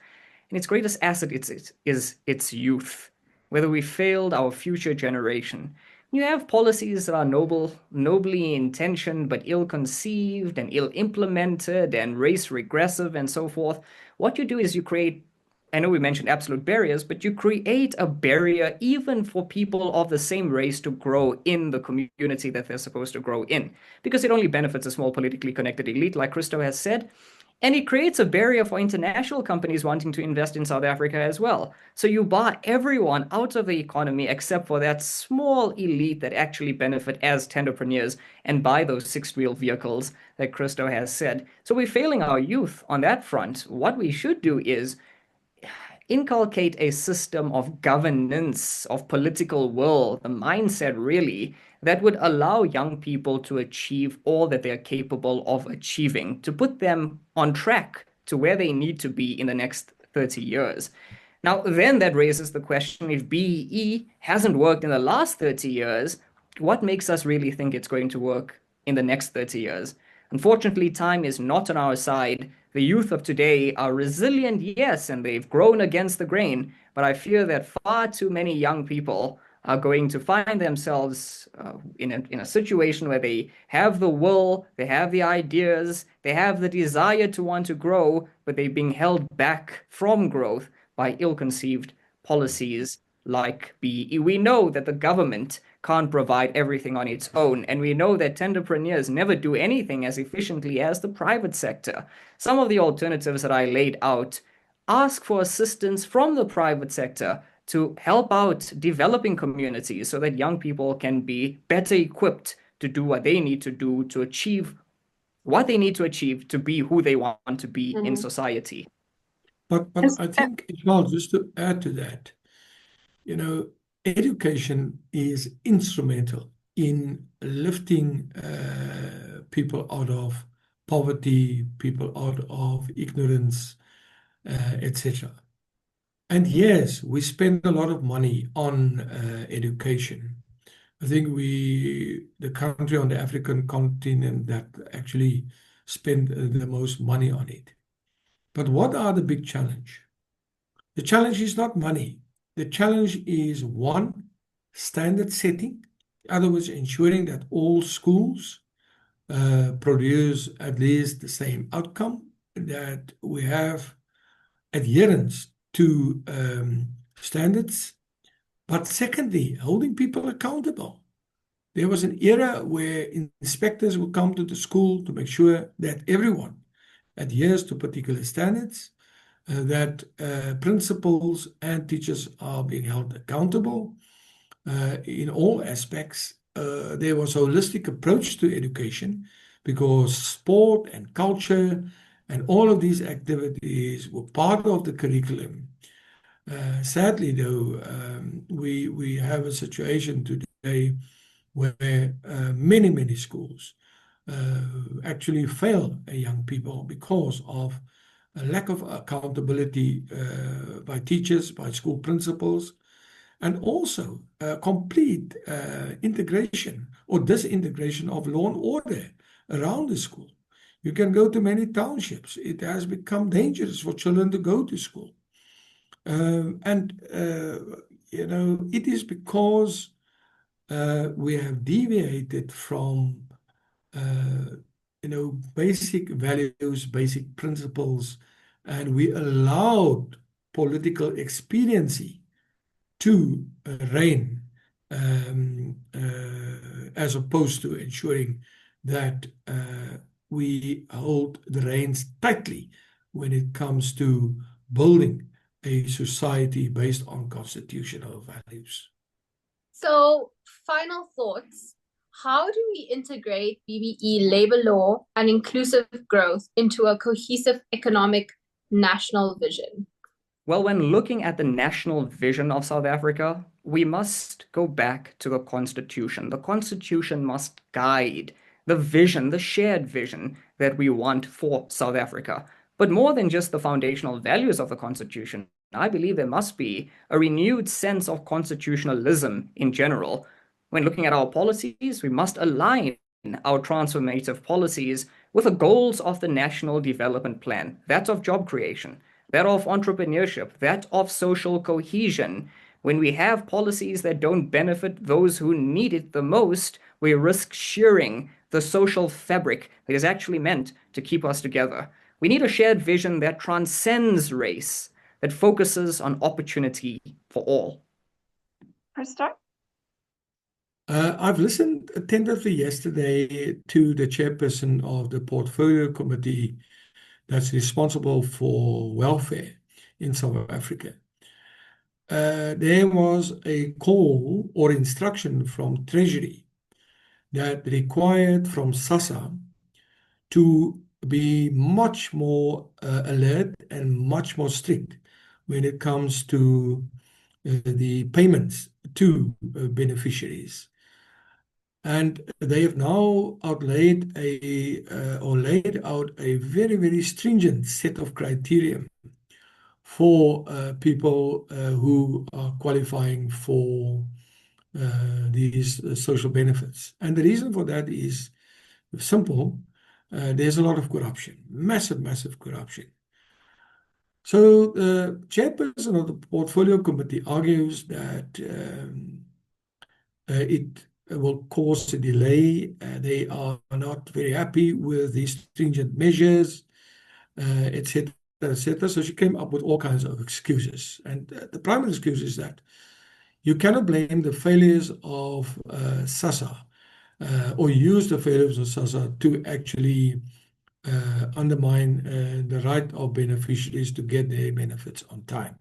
And its greatest asset is its youth, whether we failed our future generation. You have policies that are nobly intentioned, but ill-conceived and ill-implemented and race-regressive and so forth. What you do is you create, I know we mentioned absolute barriers, but you create a barrier even for people of the same race to grow in the community that they're supposed to grow in, because it only benefits a small politically connected elite, like Christo has said. And it creates a barrier for international companies wanting to invest in South Africa as well. So you bar everyone out of the economy except for that small elite that actually benefit as tenderpreneurs and buy those 6-wheel vehicles that Christo has said. So we're failing our youth on that front. What we should do is inculcate a system of governance, of political will, the mindset really, that would allow young people to achieve all that they're capable of achieving, to put them on track to where they need to be in the next 30 years. Now, then that raises the question, if BEE hasn't worked in the last 30 years, what makes us really think it's going to work in the next 30 years? Unfortunately, time is not on our side. The youth of today are resilient, yes, and they've grown against the grain, but I fear that far too many young people are going to find themselves in a situation where they have the will, they have the ideas, they have the desire to want to grow, but they're being held back from growth by ill-conceived policies like BEE. We know that the government can't provide everything on its own, and we know that tenderpreneurs never do anything as efficiently as the private sector. Some of the alternatives that I laid out ask for assistance from the private sector to help out developing communities so that young people can be better equipped to do what they need to do to achieve what they need to achieve to be who they want to be in society. But I think, Ismail, just to add to that, education is instrumental in lifting people out of poverty, people out of ignorance, etc. And yes, we spend a lot of money on education. I think the country on the African continent that actually spend the most money on it. But what are the big challenge? The challenge is not money. The challenge is one, standard setting. In other words, ensuring that all schools produce at least the same outcome, that we have adherence to standards. But secondly, holding people accountable. There was an era where inspectors would come to the school to make sure that everyone adheres to particular standards, that principals and teachers are being held accountable in all aspects. There was a holistic approach to education because sport and culture and all of these activities were part of the curriculum. Sadly, though, we have a situation today where many schools actually fail young people because of a lack of accountability by teachers, by school principals, and also complete integration or disintegration of law and order around the school. You can go to many townships. It has become dangerous for children to go to school. It is because we have deviated from basic values, basic principles, and we allowed political expediency to reign as opposed to ensuring that we hold the reins tightly when it comes to building a society based on constitutional values. So, final thoughts. How do we integrate BBE labor law and inclusive growth into a cohesive economic national vision? Well, when looking at the national vision of South Africa, we must go back to the Constitution. The Constitution must guide the vision, the shared vision that we want for South Africa. But more than just the foundational values of the Constitution, I believe there must be a renewed sense of constitutionalism in general. When looking at our policies, we must align our transformative policies with the goals of the National Development Plan, that of job creation, that of entrepreneurship, that of social cohesion. When we have policies that don't benefit those who need it the most, we risk shearing the social fabric that is actually meant to keep us together. We need a shared vision that transcends race, that focuses on opportunity for all. Christo? I've listened attentively yesterday to the chairperson of the portfolio committee that's responsible for welfare in South Africa. There was a call or instruction from Treasury that required from SASSA to be much more alert and much more strict when it comes to the payments to beneficiaries. And they have now laid out a very, very stringent set of criteria for people who are qualifying for these social benefits. And the reason for that is simple. There's a lot of corruption, massive corruption. So the chairperson of the Portfolio Committee argues that it will cause a delay. They are not very happy with these stringent measures, etc., etc. So she came up with all kinds of excuses. And the primary excuse is that you cannot blame the failures of SASSA or use the failures of SASSA to actually undermine the right of beneficiaries to get their benefits on time.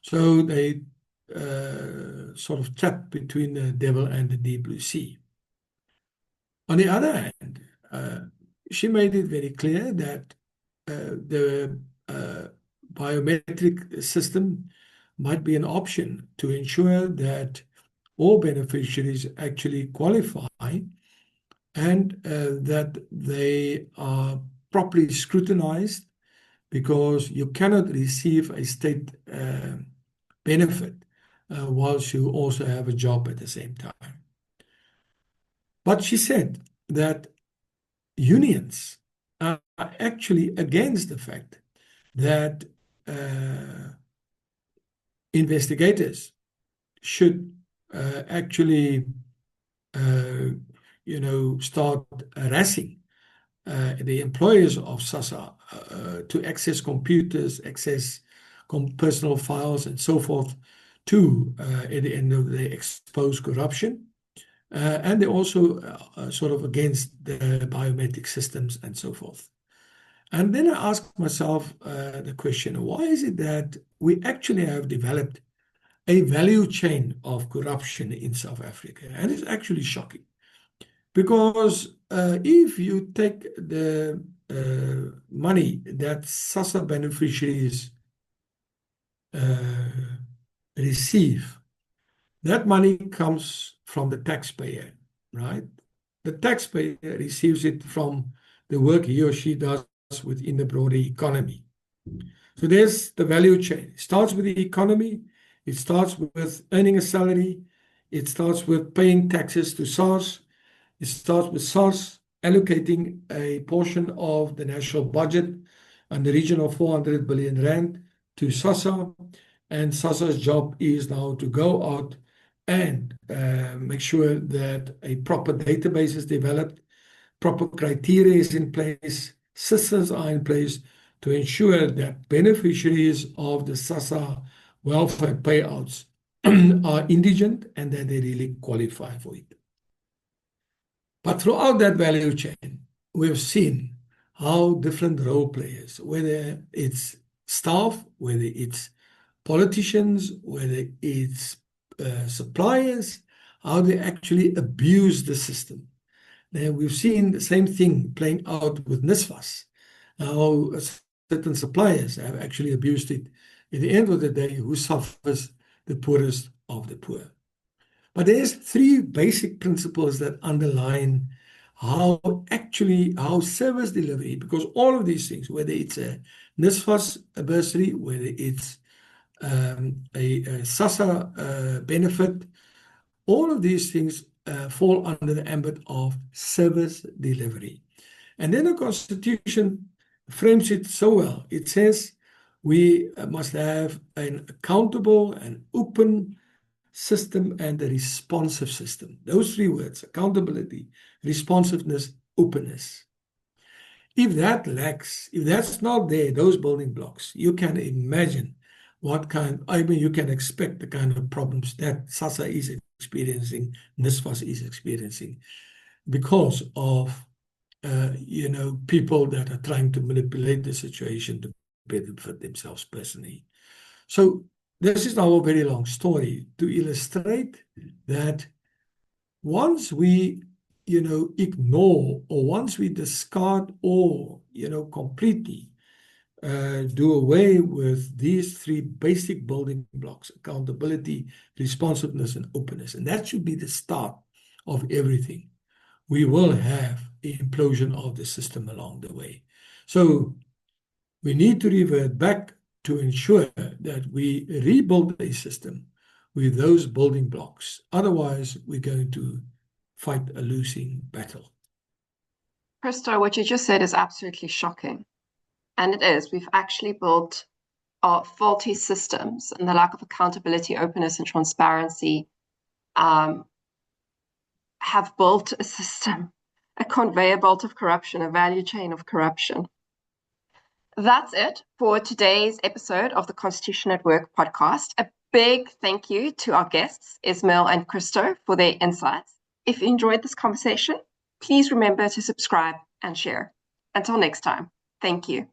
So they sort of trapped between the devil and the deep blue sea. On the other hand, she made it very clear that the biometric system might be an option to ensure that all beneficiaries actually qualify and that they are properly scrutinized, because you cannot receive a state benefit whilst you also have a job at the same time. But she said that unions are actually against the fact that investigators should actually, start harassing the employers of SASSA to access computers, access personal files, and so forth, to at the end of the day expose corruption. And they're also sort of against the biometric systems and so forth. And then I asked myself the question, why is it that we actually have developed a value chain of corruption in South Africa? And it's actually shocking, because if you take the money that SASSA beneficiaries receive, that money comes from the taxpayer, right? The taxpayer receives it from the work he or she does within the broader economy. So there's the value chain. It starts with the economy. It starts with earning a salary. It starts with paying taxes to SARS. It starts with SARS allocating a portion of the national budget in the region of 400 billion rand to SASSA. And SASSA's job is now to go out and make sure that a proper database is developed, proper criteria is in place, systems are in place to ensure that beneficiaries of the SASSA welfare payouts are indigent and that they really qualify for it. But throughout that value chain, we've seen how different role players, whether it's staff, whether it's politicians, whether it's suppliers, how they actually abuse the system. Now, we've seen the same thing playing out with NSFAS, how certain suppliers have actually abused it. At the end of the day, who suffers? The poorest of the poor. But there's three basic principles that underline how service delivery, because all of these things, whether it's a NSFAS bursary, whether it's a SASSA benefit, all of these things fall under the ambit of service delivery. And then the Constitution frames it so well. It says we must have an accountable and open system and a responsive system. Those three words: accountability, responsiveness, openness. If that lacks, if that's not there, those building blocks, you can imagine you can expect the kind of problems that SASSA is experiencing, NSFAS is experiencing, because of people that are trying to manipulate the situation to benefit themselves personally. So this is now a very long story to illustrate that once we ignore, or once we discard or completely do away with these three basic building blocks: accountability, responsiveness, and openness, and that should be the start of everything, we will have the implosion of the system along the way. So we need to revert back to ensure that we rebuild a system with those building blocks. Otherwise, we're going to fight a losing battle. Christo, what you just said is absolutely shocking. And it is. We've actually built our faulty systems, and the lack of accountability, openness, and transparency have built a system, a conveyor belt of corruption, a value chain of corruption. That's it for today's episode of the Constitution at Work podcast. A big thank you to our guests, Ismail and Christo, for their insights. If you enjoyed this conversation, please remember to subscribe and share. Until next time, thank you.